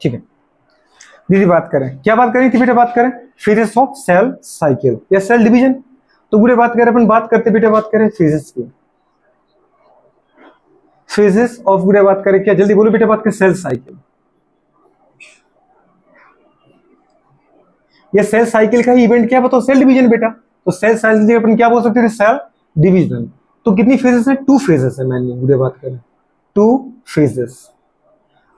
ठीक है दीदी, बात करें क्या बात करें थी बेटा, बात करें फेजेस ऑफ सेल साइकिल या सेल डिवीजन। तो बुरे बात करें अपन, बात करते बेटा, बात करें फेजेस की, फेजेस ऑफ बुरे बात करें क्या, जल्दी बोलो बेटा, बात करें सेल साइकिल। ये सेल साइकिल का ही इवेंट क्या बताओ, सेल डिवीजन बेटा। तो सेल साइकिल अपन क्या बोल सकते थे, सेल डिवीजन। तो कितनी फेजेस है, 2 फेजेस है मैंने बुरे बात करें, 2 फेजेस।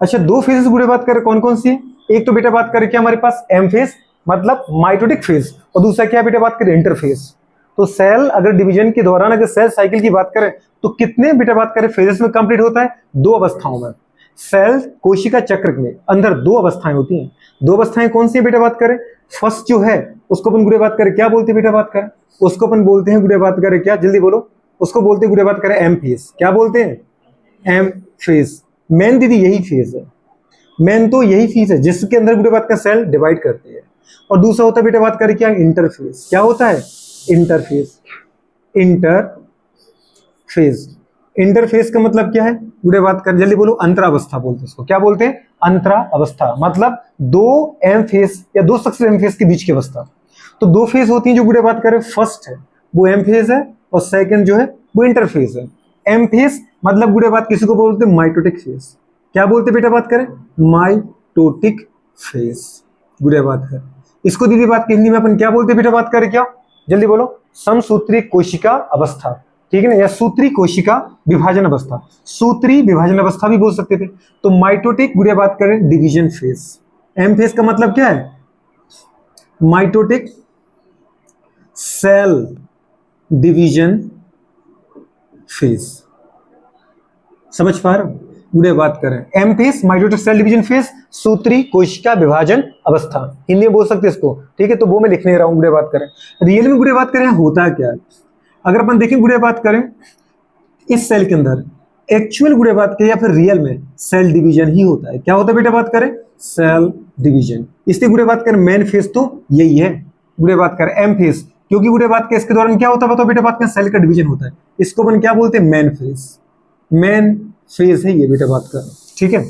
अच्छा 2 फेजेस बुरे बात करें कौन कौन सी, एक तो बेटा बात करें क्या हमारे पास एम फेज मतलब माइटोटिक फेज, और दूसरा क्या बेटा बात करें इंटरफेज। तो सेल अगर डिवीजन के दौरान अगर सेल साइकिल की बात करें तो कितने बेटा बात करें फेजेस में कंप्लीट होता है, 2 अवस्थाओं में। सेल कोशिका चक्र में अंदर 2 अवस्थाएं होती हैं। 2 अवस्थाएं कौन सी है बेटा बात करें, फर्स्ट जो है उसको अपन गुड़े बात करें क्या बोलते हैं बेटा बात करें, उसको अपन बोलते हैं गुड़े बात करें क्या, जल्दी बोलो, उसको बोलते हैं गुड़े बात करें एम फेज। क्या बोलते हैं, एम फेज। मेन दीदी यही फेज है, मेन तो यही फेज है जिसके अंदर गुड़े बात का सेल डिवाइड करती है। और दूसरा होता है बेटा बात करें क्या, इंटरफेज। क्या होता है, इंटरफेज। इंटरफेज, इंटरफेस का मतलब क्या है, बुढ़े बात कर जल्दी बोलो, अंतरावस्था बोलते हैं उसको। क्या बोलते हैं, अंतरावस्था, मतलब 2 एम फेस या 2 सक्सेसिव एम फेस के बीच की अवस्था। तो 2 फेज होती हैं जो बुढ़े बात करें, फर्स्ट है वो एम फेज है और सेकंड जो है वो इंटरफेस है। एम फेस मतलब बुढ़े बात किसी को बोलते हैं माइटोटिक फेस। क्या बोलते बेटा बात करें, माइटोटिक फेस, बुढ़े बात कर। इसको दीदी बात की हिंदी में अपन क्या बोलते बेटा बात करें क्या, जल्दी बोलो, समसूत्री कोशिका अवस्था, ठीक है ना, या सूत्री कोशिका विभाजन अवस्था, सूत्री विभाजन अवस्था भी बोल सकते थे। तो माइटोटिक गुड़िया बात करें डिवीजन फेज। एम फेज का मतलब क्या है, माइटोटिक सेल डिवीजन फेज। समझ पा रहे हो, गुड़िया बात करें M phase mitotic cell division phase, सूत्री कोशिका विभाजन अवस्था, हिंदी में बोल सकते हैं इसको, ठीक है। तो वो मैं लिख नहीं रहा हूं, गुड़िया बात करें रियल में, गुड़िया बात करें होता क्या है। अगर अपन देखें गुड़िया बात करें इस सेल के अंदर एक्चुअल गुड़िया बात करें या फिर रियल में सेल डिवीजन ही होता है। क्या होता है बेटा बात करें, सेल डिवीजन। इसलिए गुड़िया बात करें मेन फेज तो यही है, गुड़िया बात करें एम फेज, क्योंकि गुड़िया बात करें इसके दौरान क्या होता है बताओ बेटा बात करें, सेल का डिवीजन होता है। इसको अपन क्या बोलते हैं, मेन फेज, मेन फेज है ये बेटा बात करें, ठीक है।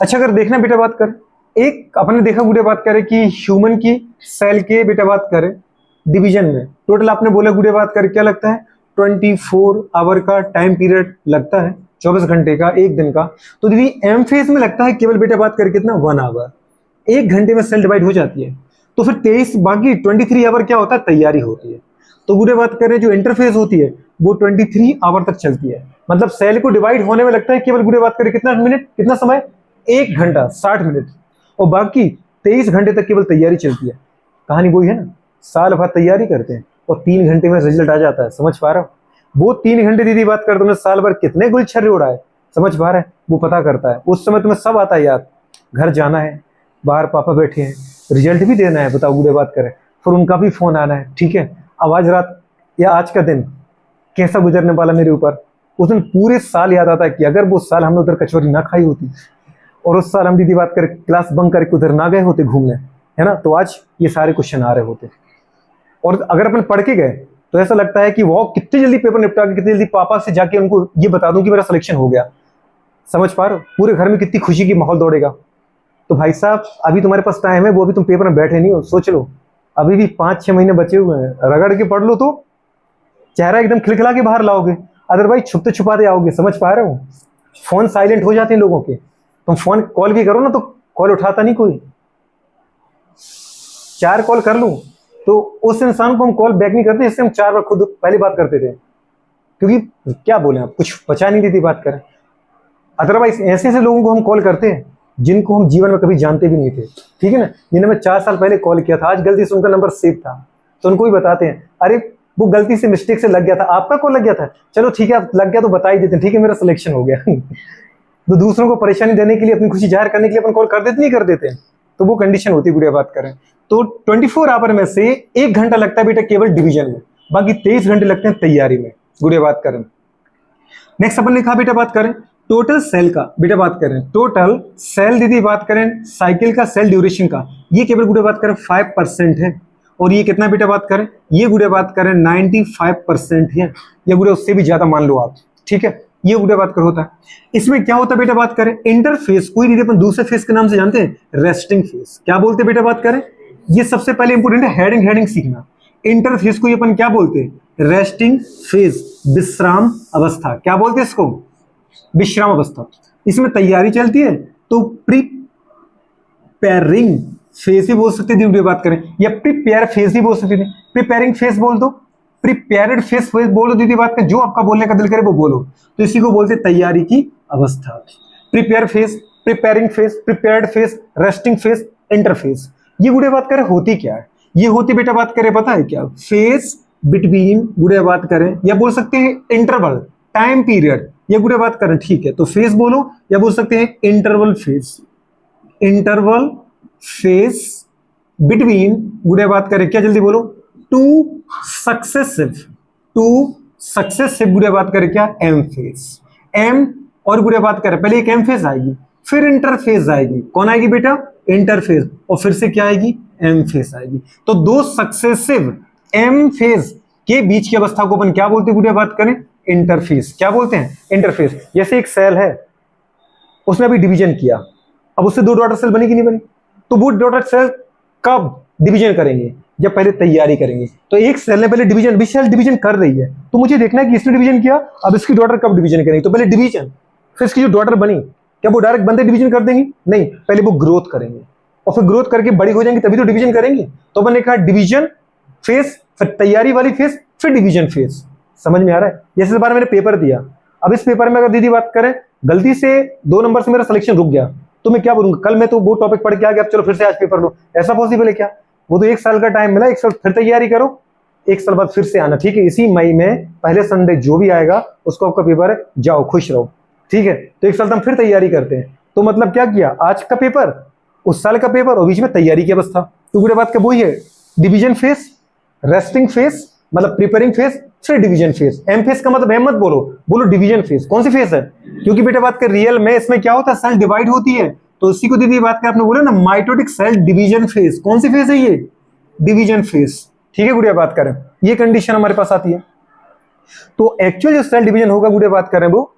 अच्छा अगर देखना बेटा बात करें, एक अपने देखा गुड़िया बात करें कि ह्यूमन की सेल के बेटा बात करें डिवीजन में टोटल आपने बोला गुड़िया बात कर क्या लगता है, 24 आवर का टाइम पीरियड लगता है, 24 घंटे का, एक दिन का। तो दीदी एम फेज में लगता है केवल बेटा बात कर कितना, 1 आवर, 1 घंटे में सेल डिवाइड हो जाती है। तो फिर 23 बाकी 23 आवर क्या होता है, तैयारी होती है। तो गुड़िया बात करें जो इंटरफेज होती है वो 23 आवर तक चलती है, मतलब सेल को डिवाइड होने में लगता है केवल गुड़िया बात करें कितना मिनट, कितना समय, 1 घंटा 60 मिनट, और बाकी 23 घंटे तक केवल तैयारी चलती है। कहानी वही है ना, साल भर तैयारी करते हैं और 3 घंटे में रिजल्ट आ जाता है। समझ पा रहा हो, वो 3 घंटे दीदी बात करते हैं साल भर कितने गुलछर्रे उड़ाए, समझ पा रहे हैं, वो पता करता है। उस समय तुम्हें सब आता है याद, घर जाना है, बाहर पापा बैठे हैं, रिजल्ट भी देना है, बताओ गुड़े बात करें, फिर उनका भी फोन आना है, ठीक है। अब आज रात या आज का दिन कैसा गुजरने वाला मेरे ऊपर, उस दिन पूरे साल याद आता है कि अगर वो साल हमने उधर कचौरी ना खाई होती और उस साल हम दीदी बात करें क्लास बंक करके उधर ना गए होते घूमने, है ना, तो आज ये सारे क्वेश्चन आ रहे होते। और अगर अपन पढ़ के गए तो ऐसा लगता है कि वो कितनी जल्दी पेपर निपटा के, कितनी जल्दी पापा से जाके उनको ये बता दूं कि मेरा सिलेक्शन हो गया। समझ पा रहे हो, पूरे घर में कितनी खुशी की माहौल दौड़ेगा। तो भाई साहब अभी तुम्हारे पास टाइम है, वो अभी तुम पेपर में बैठे नहीं हो, सोच लो अभी भी 5-6 महीने बचे हुए हैं, रगड़ के पढ़ लो तो चेहरा एकदम खिलखिला के बाहर लाओगे, अदरवाइज छुपते छुपाते आओगे। समझ पा रहे हो, फोन साइलेंट हो जाते हैं लोगों के, तुम फोन कॉल भी करो ना तो कॉल उठाता नहीं कोई, 4 कॉल कर लूं तो उस इंसान को हम कॉल बैक नहीं करते, इससे हम 4 बार खुद पहले बात करते थे, क्योंकि क्या बोले आप, कुछ बचा नहीं देती बात करें। अदरवाइज ऐसे ऐसे लोगों को हम कॉल करते हैं जिनको हम जीवन में कभी जानते भी नहीं थे, ठीक है ना, जिन्हें मैं 4 साल पहले कॉल किया था, आज गलती से उनका नंबर सेव था, तो उनको भी बताते हैं, अरे वो गलती से मिस्टेक से लग गया था, आपका कॉल लग गया था, चलो ठीक है लग गया तो बता ही देते हैं, ठीक है मेरा सिलेक्शन हो गया। तो दूसरों को परेशानी देने के लिए, अपनी खुशी जाहिर करने के लिए अपन कॉल कर देते नहीं कर देते, तो वो कंडीशन होती है गुड़िया बात करें। तो 24 आवर में से 1 घंटा लगता है बेटा केवल डिवीजन में, बाकी 23 घंटे लगते हैं तैयारी में, गुड़िया बात करें। नेक्स्ट अपन ने कहा बेटा बात करें टोटल सेल का, बेटा बात करें टोटल सेल दीदी बात करें साइकिल का, सेल ड्यूरेशन का, ये केवल गुड़िया बात करें 5% है, और ये कितना बेटा बात करें, ये गुड़िया बात करें 95% है, या गुड़िया उससे भी ज्यादा मान लो आप, ठीक है। ये गुड़े बात कर होता है। इसमें क्या होता है बेटा बात करें, इंटरफेस कोई नहीं अपन दूसरे फेस के नाम से जानते हैं, रेस्टिंग फेस। क्या बोलते हैं बेटा बात करें, ये सबसे पहले इंपोर्टेंट है, हेडिंग सीखना। इंटरफेस को अपन क्या बोलते हैं, रेस्टिंग फेज, विश्राम अवस्था। क्या बोलते हैं इसको, विश्राम अवस्था। इसमें तैयारी चलती है तो प्रिपेयरिंग फेज ही बोल सकते थे बात करें, या प्रिपेयर फेज ही बोल सकते थे। प्रिपेयरिंग फेज बोल दो, प्रिपेयर्ड फेज बोल दो दीदी बात करें, जो आपका बोलने का दिल करे वो बोलो। तो इसी को बोलते तैयारी की अवस्था। Prepare phase, preparing phase, prepared phase, resting phase, interface. ये गुड़े बात करें होती क्या है, ये होती बेटा बात करें पता है क्या, फेज बिटवीन गुड़े बात करें, या बोल सकते हैं इंटरवल, टाइम पीरियड, ये गुड़े बात करें ठीक है। तो फेज बोलो या बोल सकते हैं interval phase, interval phase between गुड़े बात करें क्या, जल्दी बोलो, टू सक्सेसिव गुड़े बात करें क्या, एम फेज। एम और गुड़े बात करें पहले एक एम फेज आएगी, फिर इंटरफेज आएगी। कौन आएगी बेटा, इंटरफेज, और फिर से क्या आएगी, एम फेज आएगी। तो दो सक्सेसिव एम फेज के बीच की अवस्था को अपन क्या बोलते हैं गुड़े बात करें, इंटरफेस। क्या बोलते हैं, इंटरफेस। जैसे एक सेल है, उसने अभी डिवीजन किया, अब उससे दो डॉटर सेल बनी कि नहीं बनी, तो वो डॉटर सेल कब डिवीजन करेंगे, जब पहले तैयारी करेंगे। तो एक सेल ने पहले डिवीजन, भी सेल डिवीजन कर रही है, तो मुझे देखना है कि इसने डिवीजन किया, अब इसकी डॉटर कब डिवीजन करेंगी। तो पहले डिवीजन, फिर इसकी जो डॉटर बनी, क्या वो डायरेक्ट बनते डिवीजन कर देंगी, नहीं, पहले वो ग्रोथ करेंगे, और फिर ग्रोथ करके बड़ी हो जाएंगी तभी तो डिवीजन करेंगे। तो मैंने कहा डिवीजन फेज, फिर तैयारी वाली फेज, फिर डिवीजन फेज। समझ में आ रहा है। जैसे इस बार मैंने पेपर दिया, अब इस पेपर में अगर दीदी बात करें गलती से 2 नंबर से मेरा सिलेक्शन रुक गया, तो मैं क्या बोलूंगा, कल मैं तो वो टॉपिक पढ़ के आ गया, अब चलो फिर से आज पेपर लो, ऐसा पॉसिबल है क्या। वो तो 1 साल का टाइम मिला, 1 साल फिर तैयारी करो, 1 साल बाद फिर से आना, ठीक है। इसी मई में पहले संडे जो भी आएगा उसको आपका पेपर है, जाओ खुश रहो, ठीक है। तो 1 साल तो हम फिर तैयारी करते हैं। तो मतलब क्या किया, आज का पेपर, उस साल का पेपर, और बीच में तैयारी की अवस्था। तो पूरे बात का वही है, डिवीजन फेज, रेस्टिंग फेज मतलब प्रिपेयरिंग फेज, फिर डिवीजन फेज। एम फेज का मतलब एम मत बोलो, बोलो डिवीजन फेज। कौन सी फेज है, क्योंकि बेटा बात कर रियल में इसमें क्या होता है, सेल डिवाइड होती है, तो इसी को दीदी बात कर आपने बोला ना, माइटोटिक सेल डिवीजन फेज। कौन सी फेज है ये, डिवीजन फेज, ठीक है। गुड़िया बात करें ये कंडीशन हमारे पास आती है। तो एक्चुअल जो सेल डिवीजन होगा गुड़िया बात करें वो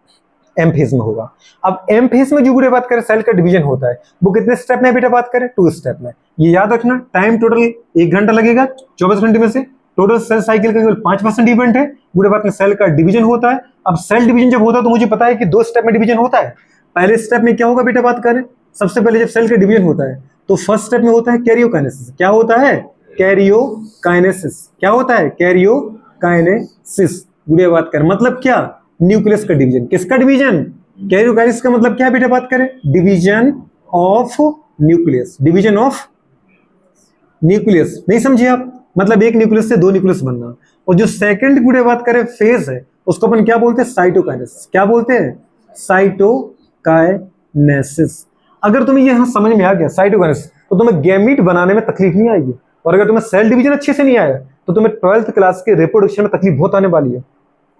एम फेज में होगा। अब एम फेज में जो गुड़िया बात करें सेल का डिवीजन होता है वो कितने स्टेप में बेटा बात करें, 2 स्टेप में। ये याद रखना, टाइम टोटल 1 घंटा लगेगा 24 घंटे में से। टोटल सेल साइकिल का केवल 5% इवेंट है। गुड़िया बात में सेल का डिवीजन होता है। अब सेल डिवीजन जब होता है तो मुझे पता है कि 2 स्टेप में डिवीजन होता है। पहले स्टेप में क्या होगा बेटा बात करें, सबसे पहले जब सेल का डिवीजन होता है तो फर्स्ट स्टेप में होता है कैरियोकाइनेसिस। क्या होता है, कैरियोकाइनेसिस। क्या होता है, कैरियोकाइनेसिस। गुड़िया बात करें मतलब क्या, न्यूक्लियस का डिवीजन। किसका डिवीजन, कैरियोकाइनेसिस का मतलब क्या बेटा बात करें, division of nucleus. Division of nucleus, नहीं समझे आप, मतलब एक न्यूक्लियस से 2 न्यूक्लियस बनना। और जो सेकंड गुड़िया बात करें फेज है उसको अपन क्या बोलते हैं, साइटोकाइनेसिस। क्या बोलते हैं, साइटोकाइनेसिस। अगर तुम्हें ये समझ में आ गया साइटोकाइनेसिस, तो तुम्हें गैमीट बनाने में तकलीफ नहीं आएगी। और अगर तुम्हें सेल डिवीजन अच्छे से नहीं आया तो तुम्हें 12th क्लास के रिप्रोडक्शन में तकलीफ बहुत आने वाली है।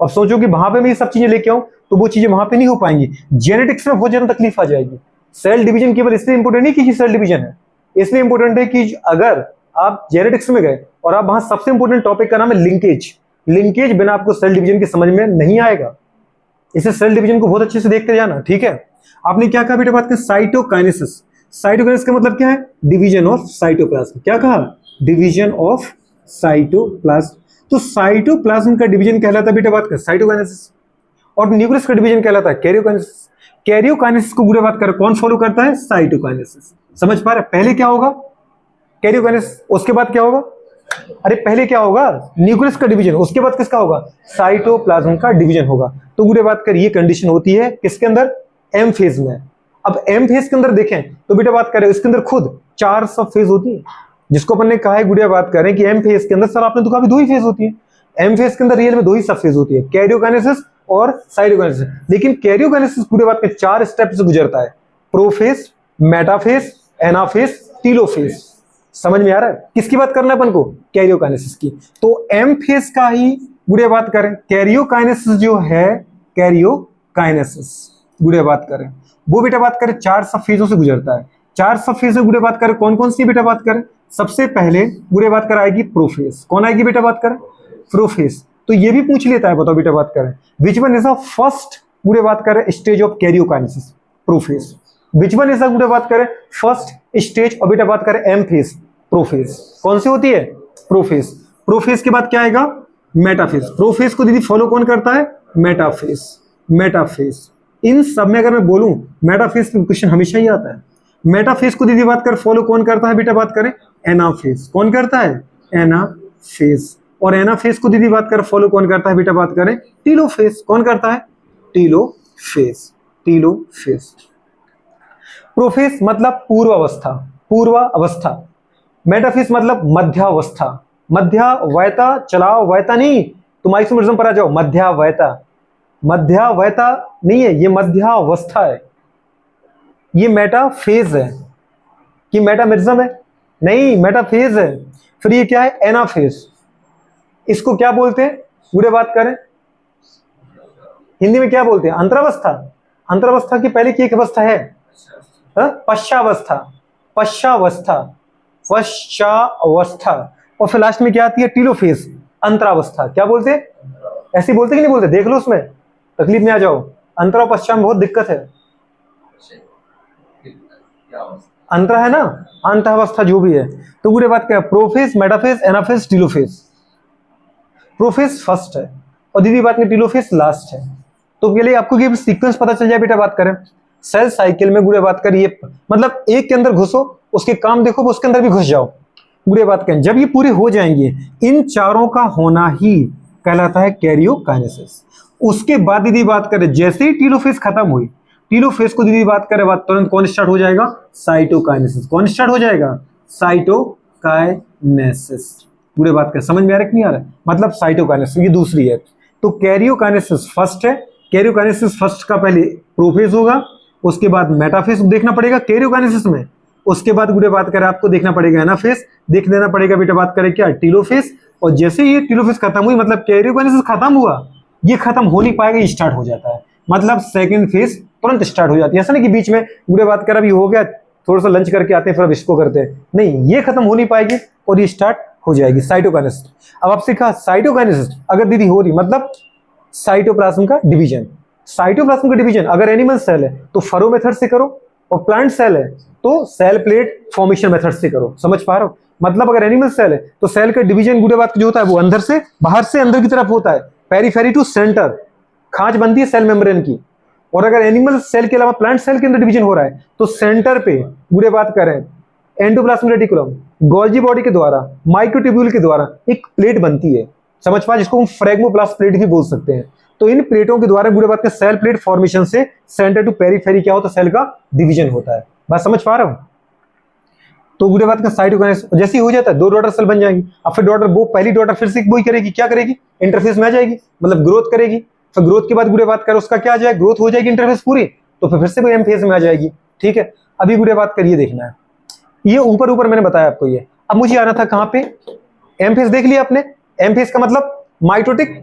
अब सोचो कि वहां पे मैं ये सब चीजें लेके आऊं तो वो चीजें वहां पे नहीं हो पाएंगी। जेनेटिक्स में बहुत ज्यादा तकलीफ आ जाएगी। सेल डिवीजन केवल इसलिए इंपोर्टेंट नहीं कि सेल डिवीजन है, इसलिए इंपोर्टेंट है कि अगर आप जेनेटिक्स में गए और आप वहां सबसे इंपोर्टेंट टॉपिक का नाम है लिंकेज। लिंकेज बिना आपको सेल डिवीजन की समझ में नहीं आएगा। इसे सेल डिवीजन को बहुत अच्छे से देखते जाना, ठीक है। आपने क्या कहा बेटा बात करें, साइटोकाइनेसिस। साइटोकाइनेसिस का मतलब क्या है, डिवीजन ऑफ साइटोप्लाज्म। क्या कहा, डिवीजन ऑफ साइटोप्लाज्म। तो साइटोप्लाज्म का डिवीजन कहलाता है बेटा बात करें साइटोकाइनेसिस, और न्यूक्लियस का डिवीजन कहलाता है कैरियोकाइनेसिस। कैरियोकाइनेसिस को पूरे बात करें कौन फॉलो करता है, साइटोकाइनेसिस। समझ पा रहे, पहले क्या होगा कैरियोकाइनेसिस, उसके बाद क्या होगा, अरे पहले क्या होगा, न्यूक्लियस का डिवीजन, उसके बाद किसका होगा, साइटोप्लाज्म का डिवीजन होगा। तो पूरे बात कर ये कंडीशन होती है किसके अंदर, एम फेज में। अब एम फेज के अंदर देखें तो बेटा बात करें इसके अंदर खुद 4 सब फेज होती है, जिसको अपन ने कहा है गुड़िया बात करें कि एम फेज के अंदर सर आपने तो कहा 2 ही फेज होती है। एम फेज के अंदर रियल में 2 ही सब फेज होती है, कैरियोकाइनेसिस और साइटोकाइनेसिस। लेकिन कैरियोकाइनेसिस पूरे बात में 4 स्टेप से गुजरता है, प्रोफेज, मेटाफेज, एनाफेज, टीलोफेज। समझ में आ रहा है, किसकी बात करना है अपन को, कैरियोकाइनेसिस की। तो एम फेज का ही गुड़िया बात करें, कैरियोकाइनेसिस जो है, कैरियोकाइनेसिस गुड़िया बात करें वो बेटा बात करें 4 सब फेजों से गुजरता है। 4 सब फेज में गुड़िया बात करें कौन कौन सी बेटा बात करें, सबसे पहले गुड़िया बात कर आएगी प्रोफेज। कौन आएगी बेटा बात करें, प्रोफेज। तो ये भी पूछ लेता है, बताओ बेटा बात करें which one is the first गुड़े बात करें stage of karyokinesis, prophase. Which one is the गुड़े बात करें फर्स्ट स्टेज, और बेटा बात करें एम फेज, प्रोफेज। कौन सी होती है? प्रोफेज। प्रोफेज के बाद क्या आएगा? मेटाफेज। प्रोफेज को दीदी फॉलो कौन करता है? मेटाफेज। मेटाफेज इन सब में अगर मैं बोलूं मेटाफेज क्वेश्चन हमेशा ही आता है। मेटाफेज को दीदी बात कर फॉलो कौन करता है? बेटा बात करें एनाफेज। कौन करता है? एनाफेज। और एनाफेज को दीदी बात कर फॉलो कौन करता है? बेटा बात करें टीलोफेज। कौन करता है? टीलोफेज। टीलोफेज। प्रोफेज मतलब पूर्व अवस्था, पूर्व अवस्था। मेटाफेज मतलब मध्यावस्था, मध्यावयता, चलाओ वयता नहीं, तुम आइसोमरिज्म पर आ जाओ, मध्यावयता। मध्यावयता नहीं है, ये मध्यावस्था है। ये मेटाफेज है कि मेटामिज्म है? नहीं, मेटाफेज है। फिर ये क्या है? एनाफेज। इसको क्या बोलते हैं? पूरे बात करें हिंदी में क्या बोलते हैं? अंतरावस्था। अंतरावस्था की पहले की एक अवस्था है पश्चावस्था, पश्चावस्था, पश्चावस्था। और फिर लास्ट में क्या आती है? टीलोफेज, अंतरावस्था। क्या बोलते हैं? ऐसे बोलते कि नहीं बोलते? देख लो, उसमें तकलीफ में आ जाओ। अंतर और पश्चात में बहुत दिक्कत है। अंतर है ना, अंतःवस्था जो भी है। तो पूरे बात क्या है? Prophase, metaphase, anaphase, telophase. Prophase first है और दीदी बात में टीलोफेज लास्ट है। तो पहले आपको ये सीक्वेंस पता चल जाए। बेटा बात करें सेल साइकिल में गुड़े बात करिए, मतलब एक के अंदर घुसो, उसके काम देखो, उसके अंदर भी घुस जाओ। गुड़े बात करें जब ये पूरे हो जाएंगे, इन चारों का होना ही कहलाता है कैरियोकाइनेसिस। उसके बाद दीदी बात करें जैसे ही टीलोफेज खत्म हुई, टीलोफेज को दीदी बात करें बाद तुरंत कौन स्टार्ट हो जाएगा? साइटोकाइनेसिस। कौन स्टार्ट हो जाएगा? साइटोकाइनेसिस। पूरे बात करें समझ में आ रहा है कि नहीं आ रहा है? मतलब साइटोकाइनेसिस ये दूसरी है। तो कैरियोकाइनेसिस फर्स्ट है। कैरियोकाइनेसिस फर्स्ट का पहले प्रोफेज होगा, उसके बाद मेटाफेज देखना पड़ेगा कैरियोकाइनेसिस में, उसके बाद गुड़े बात करें आपको देखना पड़ेगा एनाफेज, देख लेना पड़ेगा बेटा बात करें क्या? टीलोफेज। और जैसे ये टीलोफेज खत्म हुई, मतलब कैरियोकाइनेसिस खत्म हुआ, ये खत्म हो नहीं पाएगा, ये स्टार्ट हो जाता है। मतलब सेकंड फेज तुरंत स्टार्ट हो जाती है। ऐसा नहीं कि बीच में गुड़े बात कर अभी हो गया, थोड़ा सा लंच करके आते हैं फिर अब इसको करते हैं, नहीं, ये खत्म हो नहीं पाएगी और ये स्टार्ट हो जाएगी साइटोकाइनेसिस। अब आपसे कहा साइटोकाइनेसिस अगर दीदी हो रही, मतलब साइटोप्लाज्म का डिवीजन। साइटोप्लाज्म का डिवीजन अगर एनिमल सेल है तो फरो मेथड से करो, और प्लांट सेल है तो सेल प्लेट फॉर्मेशन मेथड से करो। समझ पा रहे हो? मतलब अगर एनिमल सेल है तो सेल का डिवीजन गुड़े बात जो होता है वो अंदर से बाहर से अंदर की तरफ होता है, पेरीफेरी टू सेंटर, खांच बनती है सेल मेम्ब्रेन की। और अगर एनिमल सेल के अलावा प्लांट सेल के अंदर डिवीजन हो रहा है तो सेंटर पे गुड़े बात करें एंडोप्लाज्मिक रेटिकुलम, गोल्जी बॉडी के द्वारा, माइक्रोट्यूब्यूल के द्वारा एक प्लेट बनती है। समझ पा, जिसको हम फ्रेगमोप्लास्ट प्लेट भी बोल सकते हैं। तो इन प्लेटों के द्वारा गुड़े बात के सेल प्लेट फॉर्मेशन से सेंटर टू पेरीफेरी क्या होता है? सेल का डिवीजन होता है। बात समझ पा रहे हो? तो गुड़े बात का साइटोकाइनेसिस जैसे ही हो जाता है, दो डॉटर सेल बन जाएंगी। अब फिर डॉटर वो पहली डॉटर फिर से वही करेगी, क्या करेगी? इंटरफेस में आ जाएगी, मतलब ग्रोथ करेगी। फिर ग्रोथ के बाद गुड़े बात कर उसका क्या आ जाएगा? ग्रोथ हो जाएगी इंटरफेस पूरी, तो फिर से एम फेज में आ जाएगी। ठीक है, अभी गुड़े बात करिए, देखना है ये ऊपर ऊपर मैंने बताया आपको ये। अब मुझे आना था कहां पे? एम फेज देख लिया आपने। एम फेज का मतलब माइटोटिक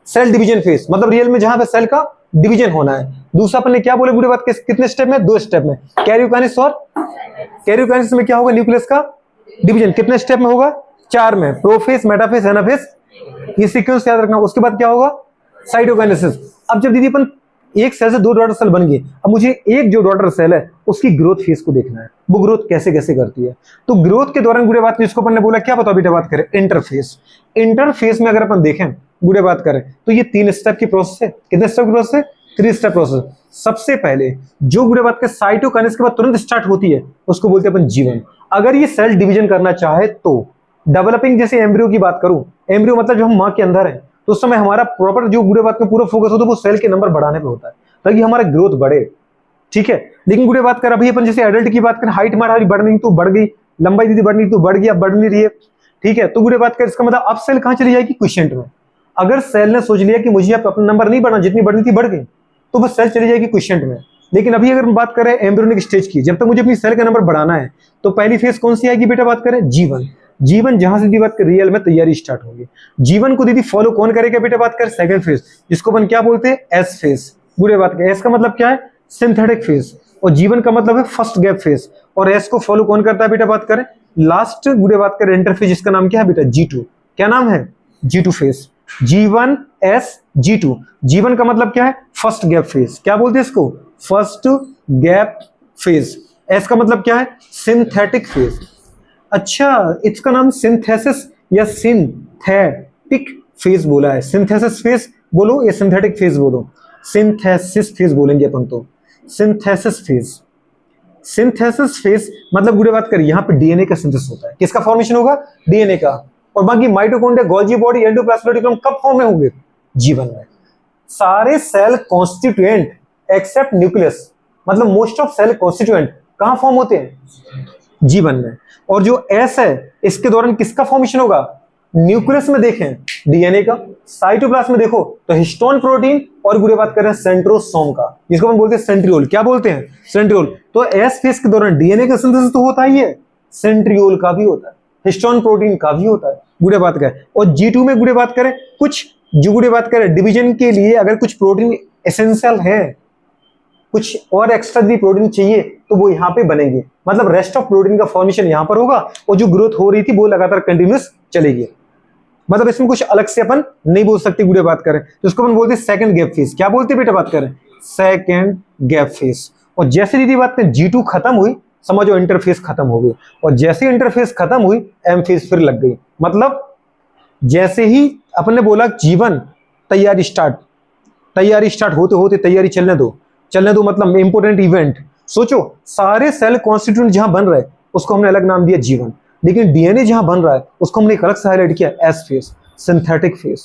सेल डिवीजन फेज, मतलब रियल में जहां पे सेल का डिवीजन होना है। दूसरा अपन ने क्या बोले गुड़े बात के? कितने स्टेप में? 2 स्टेप में। कैरियोकाइनेसिस और कैरियोकाइनेसिस में क्या होगा? न्यूक्लियस का डिवीजन कितने स्टेप में होगा? 4 में। प्रोफेज, मेटाफेज, एनाफेज, ये सीक्वेंस याद रखना। उसके बाद क्या होगा? साइटोकाइनेसिस। अब जब दीदी अपन एक सेल से 2 डॉटर सेल बन गई, अब मुझे एक जो डॉटर सेल है उसकी ग्रोथ फेज को देखना है, वो ग्रोथ कैसे कैसे करती है। तो ग्रोथ के दौरान गुड़े बात जिसको अपन ने बोला क्या बताओ बेटा बात करें? इंटरफेस। इंटरफेस में अगर अपन देखें गुड़े बात करें तो ये 3 स्टेप की प्रोसेस है। कितने स्टेप की प्रोसेस है? 3 स्टेप प्रोसेस। सबसे पहले जो गुड़े बात के साइटोकाइनेसिस के बाद तुरंत स्टार्ट होती है उसको बोलते हैं अपन जीवन। अगर ये सेल डिवीजन करना चाहे तो डेवलपिंग, जैसे एम्ब्रियो की बात करूं, एम्ब्रियो मतलब जो हम मां के अंदर है, तो उस समय हमारा प्रॉपर जो गुड़े बात में पूरा फोकस होता है वो सेल के नंबर बढ़ाने पे होता है ताकि हमारा ग्रोथ बढ़े। ठीक है, लेकिन गुड़े बात कर अभी अपन जैसे एडल्ट की बात करें, हाइट हमारी बढ़ नहीं तो बढ़ गई, लंबाई दीदी बढ़नी तो बढ़ गई, अब बढ़ नहीं रही है। ठीक है, तो गुड़े बात कर इसका मतलब अब सेल कहां चली जाएगी? क्वोशिएंट में। अगर सेल ने सोच लिया कि मुझे अब अपना नंबर नहीं बढ़ना, जितनी बढ़नी थी बढ़ गई, तो वो सेल चली जाएगी क्वोशिएंट में। लेकिन अभी अगर हम बात करें एम्ब्रियोनिक स्टेज की, जब तक मुझे अपनी सेल का नंबर बढ़ाना है तो पहली फेज कौन सी आएगी बेटा बात करें? जीवन। जीवन जहां से बात कर रियल में तैयारी स्टार्ट होगी। जीवन को दीदी फॉलो कौन करेगा बेटा बात कर? सेकंड फेज, जिसको अपन क्या बोलते हैं? S phase. गुड़े बात कर एस का मतलब क्या है? Synthetic phase. और जीवन का मतलब है फर्स्ट गैप फेज। और एस को फॉलो कौन करता है बेटा बात करें? लास्ट गुड़े बात कर इंटरफेज, जिसका नाम क्या है बेटा? G2। क्या नाम है? G2 phase. G1 S G2। G1 का मतलब क्या है? First gap phase. क्या बोलते हैं इसको? First gap phase. S का मतलब क्या है? Synthetic phase. अच्छा, इसका नाम सिंथेसिस या सिंथेटिक फेज बोला है। सिंथेसिस फेज बोलो या सिंथेटिक फेज बोलो? सिंथेसिस फेज बोलेंगे अपन तो। Synthesis phase. सिंथेसिस फेज मतलब गुड़े बात करिए, यहाँ पे डीएनए का सिंथेसिस होता है। किसका फॉर्मेशन होगा? डीएनए का। और बाकी mitochondria, Golgi body, endoplasmic reticulum कब फॉर्म में होंगे? जीवन में। सारे सेल कॉन्स्टिट्यूएंट एक्सेप्ट न्यूक्लियस, मतलब मोस्ट ऑफ सेल कॉन्स्टिट्यूएंट कहां फॉर्म होते हैं? जीवन में। और जो एस है, इसके दौरान किसका फॉर्मेशन होगा? न्यूक्लियस में देखें डीएनए का, साइटोप्लाज्म में देखो तो हिस्टोन प्रोटीन, और गुड़े बात कर रहे हैं सेंट्रोसोम का, जिसको हम बोलते हैं सेंट्रियोल। क्या बोलते हैं? सेंट्रियोल। तो एस फेज के दौरान डीएनए का सिंथेसिस तो होता ही है, सेंट्रियोल का भी होता है, हिस्टोन प्रोटीन का भी होता है। गुड़े बात करें। और G2 में गुड़े बात करें, कुछ जो गुड़े बात करें डिवीजन के लिए अगर कुछ प्रोटीन एसेंशियल है, कुछ और एक्स्ट्रा भी प्रोटीन चाहिए तो वो यहाँ पे बनेंगे। मतलब रेस्ट ऑफ प्रोटीन का फॉर्मेशन यहाँ पर होगा और जो ग्रोथ हो रही थी वो लगातार कंटिन्यूस चलेगी। मतलब इसमें कुछ अलग से अपन नहीं बोल सकते गुड़े बात करें तो इसको अपन बोलते हैं सेकंड गैप फेज। क्या बोलते हैं बेटा बात करें? Second gap phase. और जैसे दीदी बात करें G2 खत्म हुई, समझो इंटरफेस खत्म हो गई, और जैसे इंटरफेस खत्म हुई एम फेज फिर लग गई। मतलब जैसे ही अपन ने बोला जीवन तैयारी स्टार्ट होते होते तैयारी चलने दो मतलब इंपोर्टेंट इवेंट। सोचो सारे सेल कॉन्स्टिट्यूएंट जहां बन रहे उसको हमने अलग नाम दिया जीवन, लेकिन डीएनए जहां बन रहा है उसको हमने एक अलग से हाईलाइट किया एस फेज, सिंथेटिक फेज।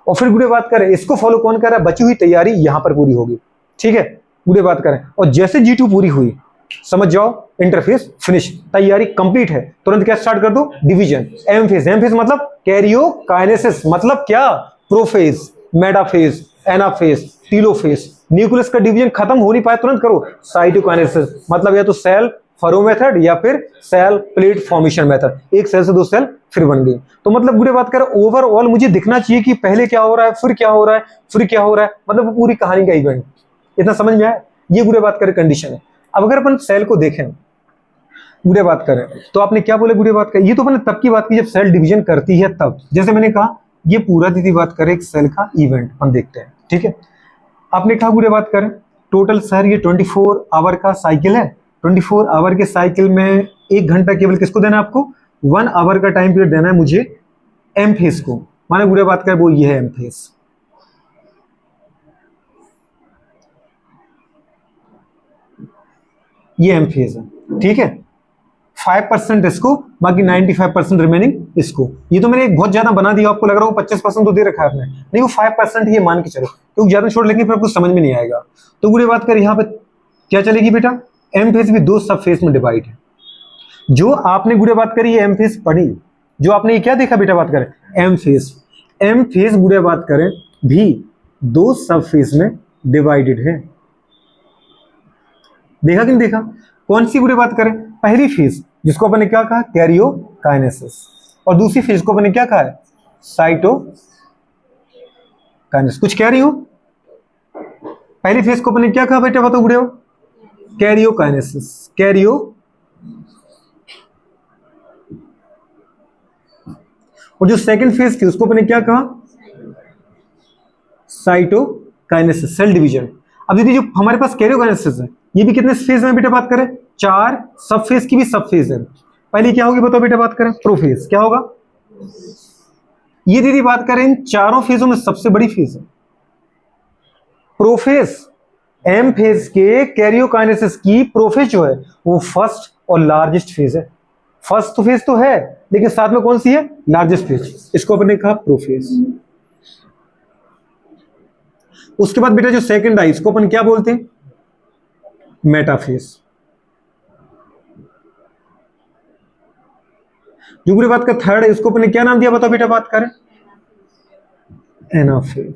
और फिर गुड़े बात करें इसको फॉलो कौन कर रहा है? बची हुई तैयारी यहां पर पूरी होगी। ठीक है, गुड़े बात करें। और जैसे G2 पूरी हुई, समझ जाओ इंटरफेस फिनिश, तैयारी कंप्लीट है, तुरंत क्या स्टार्ट कर दो? डिवीजन। एम फेज मतलब कैरियोकाइनेसिस, मतलब क्या? Prophase, metaphase, anaphase, telophase. Nucleus का डिवीजन खत्म हो नहीं पाया, तुरंत करो साइटोकाइनेसिस, मतलब या तो सेल फरो मेथड या फिर सेल प्लेट फॉर्मेशन मेथड, एक सेल से दो सेल फिर बन गई। तो मतलब गुड़े बात करें ओवरऑल मुझे दिखना चाहिए कि पहले क्या हो रहा है, फिर क्या हो रहा है, फिर क्या हो रहा है, मतलब पूरी कहानी का इवेंट। इतना समझ में आया? ये गुड़े बात करें कंडीशन है। अब अगर अपन सेल को देखें, गुड़े बात करें तो आपने क्या बोले गुड़े बात करें, ये तो मैंने तब की बात की जब सेल डिवीजन करती है तब। जैसे मैंने कहा ये पूरा दीदी बात करें एक सेल का इवेंट हम देखते हैं। ठीक है, आपने कहा गुड़े बात करें टोटल सर ये 24 आवर का साइकिल है। 24 आवर के साइकिल में 1 घंटा केवल किसको देना है? आपको 1 आवर का टाइम पीरियड देना है मुझे एम फेज को। माने गुड़े बात करें वो ये है एम फेज। ये एम फेज है। ठीक है, 5% इसको, बाकी 95% रिमेनिंग इसको। ये तो मैंने एक बहुत ज्यादा बना दिया, आपको लग रहा हो 25% तो दे रखा है आपने, नहीं वो 5% ये मान के चलो, क्योंकि ज्यादा छोड़ लेंगे फिर आपको समझ में नहीं आएगा। तो गुड़े बात कर यहाँ पे क्या चलेगी बेटा? एम फेज भी 2 सब फेज में डिवाइड है। जो आपने गुड़े बात करी ये एम फेज पढ़ी, जो आपने ये क्या देखा बेटा बात करें? M phase. एम फेज गुड़े बात करें भी 2 सब फेज में डिवाइडेड है। देखा कि नहीं देखा? कौन सी गुड़े बात करें? पहली फेज जिसको अपन ने क्या कहा? कैरियोकाइनेसिस। और दूसरी फेज को अपन ने क्या कहा है? साइटोकाइनेसिस। कुछ कह रही हो? पहली फेज को अपन ने क्या कहा बेटा बताओ गुड़े? कैरियोकाइनेसिस। और जो सेकंड फेज थी उसको अपन ने क्या कहा? Cytokinesis, cell division. अब दीदी जो हमारे पास कैरियोकाइनेसिस है ये भी कितने फेज में बेटा बात करें? 4 सब फेज की भी सब फेज है। पहली क्या होगी बताओ बेटा बात करें? प्रोफेज। क्या होगा? ये दीदी बात करें इन चारों फेजों में सबसे बड़ी फेज है प्रोफेज। एम फेज के कैरियोकाइनेसिस की प्रोफेज जो है वो फर्स्ट और लार्जेस्ट फेज है। फर्स्ट फेज तो है लेकिन साथ में कौन सी है? Largest phase. इसको अपने कहा प्रोफेज। उसके बाद बेटा जो सेकंड आई इसको अपन क्या बोलते हैं? मेटाफेज। जो पूरी बात का थर्ड है इसको अपन क्या नाम दिया बताओ बेटा बात करें? एनाफेज।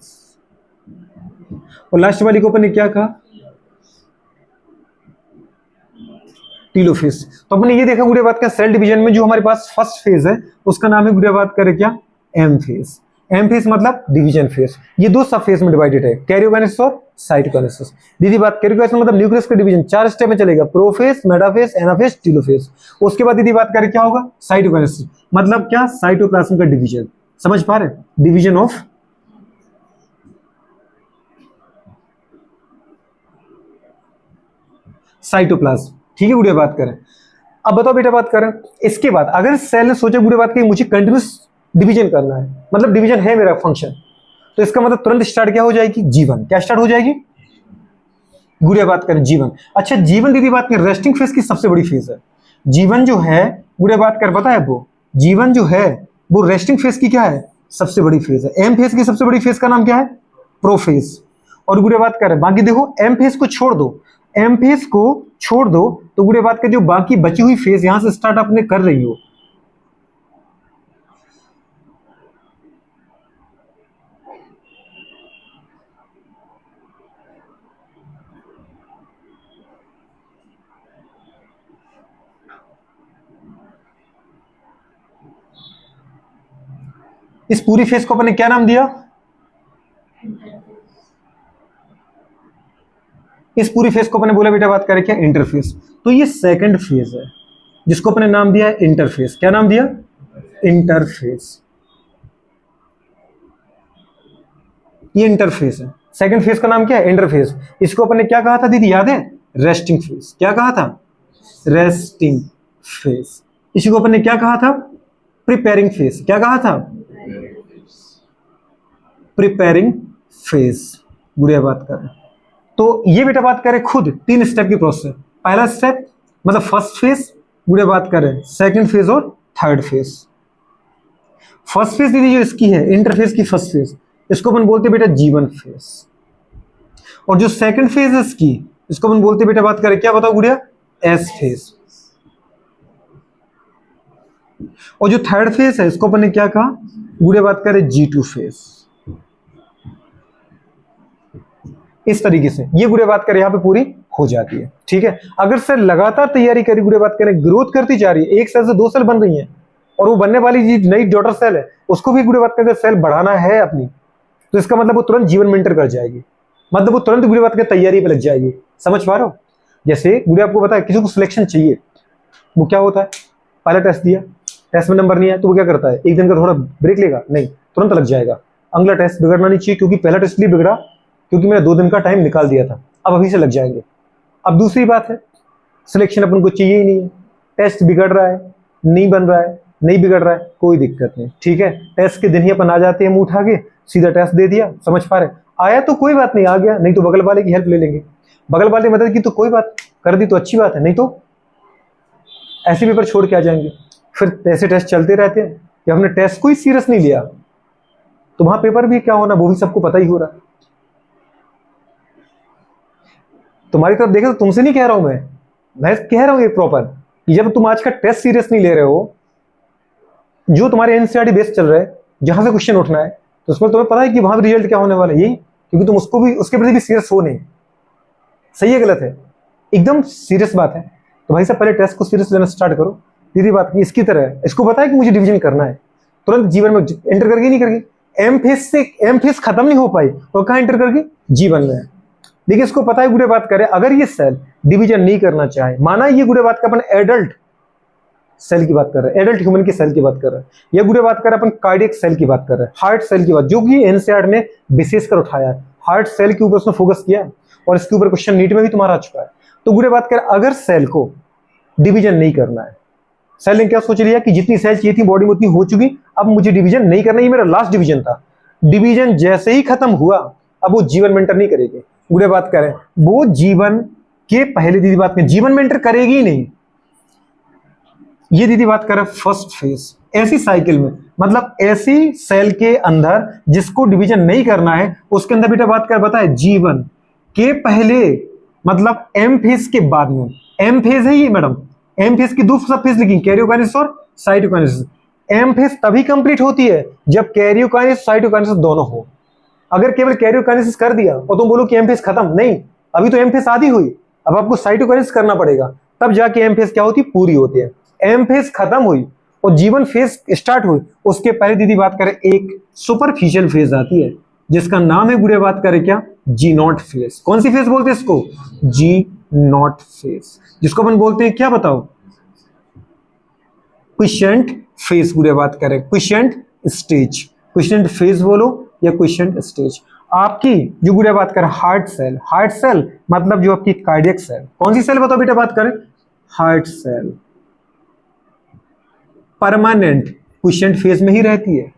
और लास्ट वाली को अपन क्या कहा? टीलोफेज। तो अपन ये देखा गुड़े बात का सेल डिवीजन में जो हमारे पास फर्स्ट फेज है उसका नाम है गुड़े बात करें क्या? M phase. एम फेज मतलब डिवीजन फेज। ये 2 सब फेज में डिवाइडेड है, कैरियोकाइनेसिस और साइटोकाइनेसिस। दीदी बात कैरियोकाइनेसिस मतलब न्यूक्लियस का डिवीजन 4 स्टेप में चलेगा, प्रोफेज, मेटाफेज, एनाफेज, टीलोफेज। उसके बाद दीदी बात करें क्या होगा? साइटोकाइनेसिस मतलब क्या? साइटोप्लाज्म का डिवीजन। समझ पा रहे, डिवीजन ऑफ साइटोप्लाज्म। ठीक है गुड़िया, बात करें। अब बताओ बेटा, बात करें इसके बाद अगर सेल ने सोचा गुड़िया बात की मुझे कंटिन्यूस डिवीजन करना है, मतलब डिवीजन है मेरा फंक्शन, तो इसका मतलब तुरंत स्टार्ट क्या हो जाएगी, जीवन। क्या स्टार्ट हो जाएगी गुड़िया, बात करें जीवन। अच्छा जीवन दीदी बात करें रेस्टिंग फेज की सबसे बड़ी फेज है। जीवन जो है गुड़िया बात कर, पता है वो जीवन जो है वो रेस्टिंग फेज की क्या है, सबसे बड़ी फेज है। एम फेज की सबसे बड़ी फेज का नाम क्या है, प्रोफेज। और गुड़िया बात करें बाकी देखो, एम फेज को छोड़ दो, एम फेज को छोड़ दो तो गुड़िया बात कर जो बाकी बची हुई फेज यहां से स्टार्ट आपने कर रही हो, इस पूरी फेज को अपने क्या नाम दिया, इस पूरी फेज को अपने बोला बेटा बात करें क्या, इंटरफेस। तो ये सेकंड फेज है जिसको अपने नाम दिया है इंटरफेस। क्या नाम दिया, इंटरफेस। ये इंटरफेस है। सेकंड फेज का नाम क्या है, इंटरफेस। इसको अपने क्या कहा था दीदी, याद है, रेस्टिंग फेज। क्या कहा था, रेस्टिंग फेज। इसी को अपने क्या कहा था, प्रिपेयरिंग फेज। क्या कहा था, प्रिपेयरिंग फेज। बुढ़िया बात करें तो ये बेटा बात करें खुद 3 स्टेप की प्रोसेस। पहला स्टेप मतलब फर्स्ट फेज, बुढ़िया बात करें सेकंड फेज और थर्ड फेज। फर्स्ट फेज दीदी जो इसकी है इंटरफेस की फर्स्ट फेज, इसको अपन बोलते बेटा जीवन फेज। और जो सेकंड फेज है इसकी, इसको अपन बोलते बेटा बात करें क्या, बताओ गुड़िया, एस फेज। और जो थर्ड फेज है इसको अपन ने क्या कहा, गुड़िया बात करें G2 फेज। इस तरीके से ये गुड़िया बात करें यहाँ पे पूरी हो जाती है। ठीक है, अगर सर लगातार तैयारी करी, गुड़िया बात करें ग्रोथ करती जा रही है, एक सेल से 2 सेल बन रही है और वो बनने वाली जो नई डॉटर सेल है उसको भी गुड़िया बात करें सेल बढ़ाना है अपनी, तो इसका मतलब वो तुरंत जीवन में एंटर कर जाएगी, मतलब वो तुरंत गुड़िया बात करें तैयारी पे लग जाएगी। समझ पा रहे हो, जैसे गुड़िया आपको पता है किसी को सिलेक्शन चाहिए, वो क्या होता है, पहला टेस्ट दिया, टेस्ट में नंबर नहीं आया तो वो क्या करता है, एक दिन का थोड़ा ब्रेक लेगा, नहीं तुरंत लग जाएगा। अगला टेस्ट बिगड़ना नहीं चाहिए क्योंकि पहला टेस्ट इसलिए बिगड़ा क्योंकि मैंने 2 दिन का टाइम निकाल दिया था, अब अभी से लग जाएंगे। अब दूसरी बात है, सिलेक्शन अपन को चाहिए ही नहीं है, टेस्ट बिगड़ रहा है, नहीं बन रहा है, नहीं बिगड़ रहा है, कोई दिक्कत नहीं। ठीक है, टेस्ट के दिन ही अपन आ जाते हैं मुंह उठा के, सीधा टेस्ट दे दिया। समझ पा रहे, आया तो कोई बात नहीं, आ गया, नहीं तो बगल वाले की हेल्प ले लेंगे, बगल वाले ने मदद की तो कोई बात, कर दी तो अच्छी बात है, नहीं तो ऐसे पेपर छोड़ के आ जाएंगे। फिर ऐसे टेस्ट चलते रहते हैं कि हमने टेस्ट को ही सीरियस नहीं लिया, तो वहां पेपर भी क्या होना वो भी सबको पता ही हो रहा है। तुम्हारी तरफ देखे तो तुमसे नहीं कह रहा हूं मैं कह रहा हूं ये प्रॉपर कि जब तुम आज का टेस्ट सीरियस नहीं ले रहे हो, जो तुम्हारे एनसीईआरटी बेस चल रहा है जहां से क्वेश्चन उठना है, तो उसमें तुम्हें पता है कि वहां भी रिजल्ट क्या होने वाला है, यही क्योंकि तुम उसको भी उसके प्रति भी सीरियस हो नहीं। सही है गलत है, एकदम सीरियस बात है। तो भाई साहब पहले टेस्ट को सीरियस लेना स्टार्ट करो। दीदी बात की इसकी तरह है, इसको पता है कि मुझे डिवीजन करना है, तुरंत जीवन में एंटर करके नहीं करके, एम फेस खत्म नहीं हो पाई और कहां एंटर करके, जीवन में। देखिए इसको पता है गुड़े बात करे, अगर ये सेल डिवीजन नहीं करना चाहे, माना ये गुड़े बात का अपन एडल्ट सेल की बात कर रहे हैं, एडल्ट ह्यूमन की सेल की बात कर रहे हैं, या गुड़े बात कर रहे हैं अपन कार्डियक सेल की बात कर रहे हैं, हार्ट सेल की बात, जो कि एनसीईआरटी ने विशेषकर उठाया है, हार्ट सेल के ऊपर उसने फोकस किया है और इसके ऊपर क्वेश्चन नीट में भी तुम्हारा आ चुका है। तो गुड़े बात कर अगर सेल को डिवीजन नहीं करना है, सेल ने क्या सोच लिया कि जितनी सेल चाहिए थी बॉडी में उतनी हो चुकी, अब मुझे डिवीजन नहीं करना, ये मेरा लास्ट डिवीजन था, डिवीजन जैसे ही खत्म हुआ अब वो जीवन में एंटर नहीं करेगी। गुड़े बात करें वो जीवन के पहले दीदी बात करें जीवन में एंटर करेगी ही नहीं। ये दीदी बात करें फर्स्ट फेज, ऐसी साइकिल में मतलब ऐसी सेल के अंदर जिसको डिवीजन नहीं करना है उसके अंदर बेटा बात कर बताए जीवन के पहले मतलब एम फेज के बाद में, एम फेज है ये मैडम, एम फेज की 2 सब फेज लिखी, कैरियोकाइनेसिस और साइटोकाइनेसिस। एम फेज तभी कंप्लीट होती है जब कैरियोकाइनेसिस साइटोकाइनेसिस दोनों हो। अगर केवल कैरियोकाइनेसिस कर दिया और तुम बोलो कि एम फेज खत्म, नहीं, अभी तो एम फेज आधी हुई, अब आपको साइटोकाइनेसिस करना पड़ेगा, तब जाके एम फेज क्या होती है, पूरी होती है। एम फेज खत्म हुई और जीवन फेज स्टार्ट हुई, उसके पहले दीदी बात करें एक सुपरफिशियल फेज आती है जिसका नाम है गुड़े बात करें क्या, जी नॉट फेज। कौन सी फेज बोलते हैं इसको, जी नॉट फेज, जिसको अपन बोलते हैं क्या बताओ, क्विसेंट फेज। गुड़े बात करें क्विसेंट स्टेज, क्वेश्चन फेज बोलो या क्वेश्चन स्टेज। आपकी जो गुड़िया बात करें हार्ट सेल मतलब जो आपकी कार्डियक सेल, कौन सी सेल बताओ बेटा बात करें, heart cell permanent question phase में ही रहती है।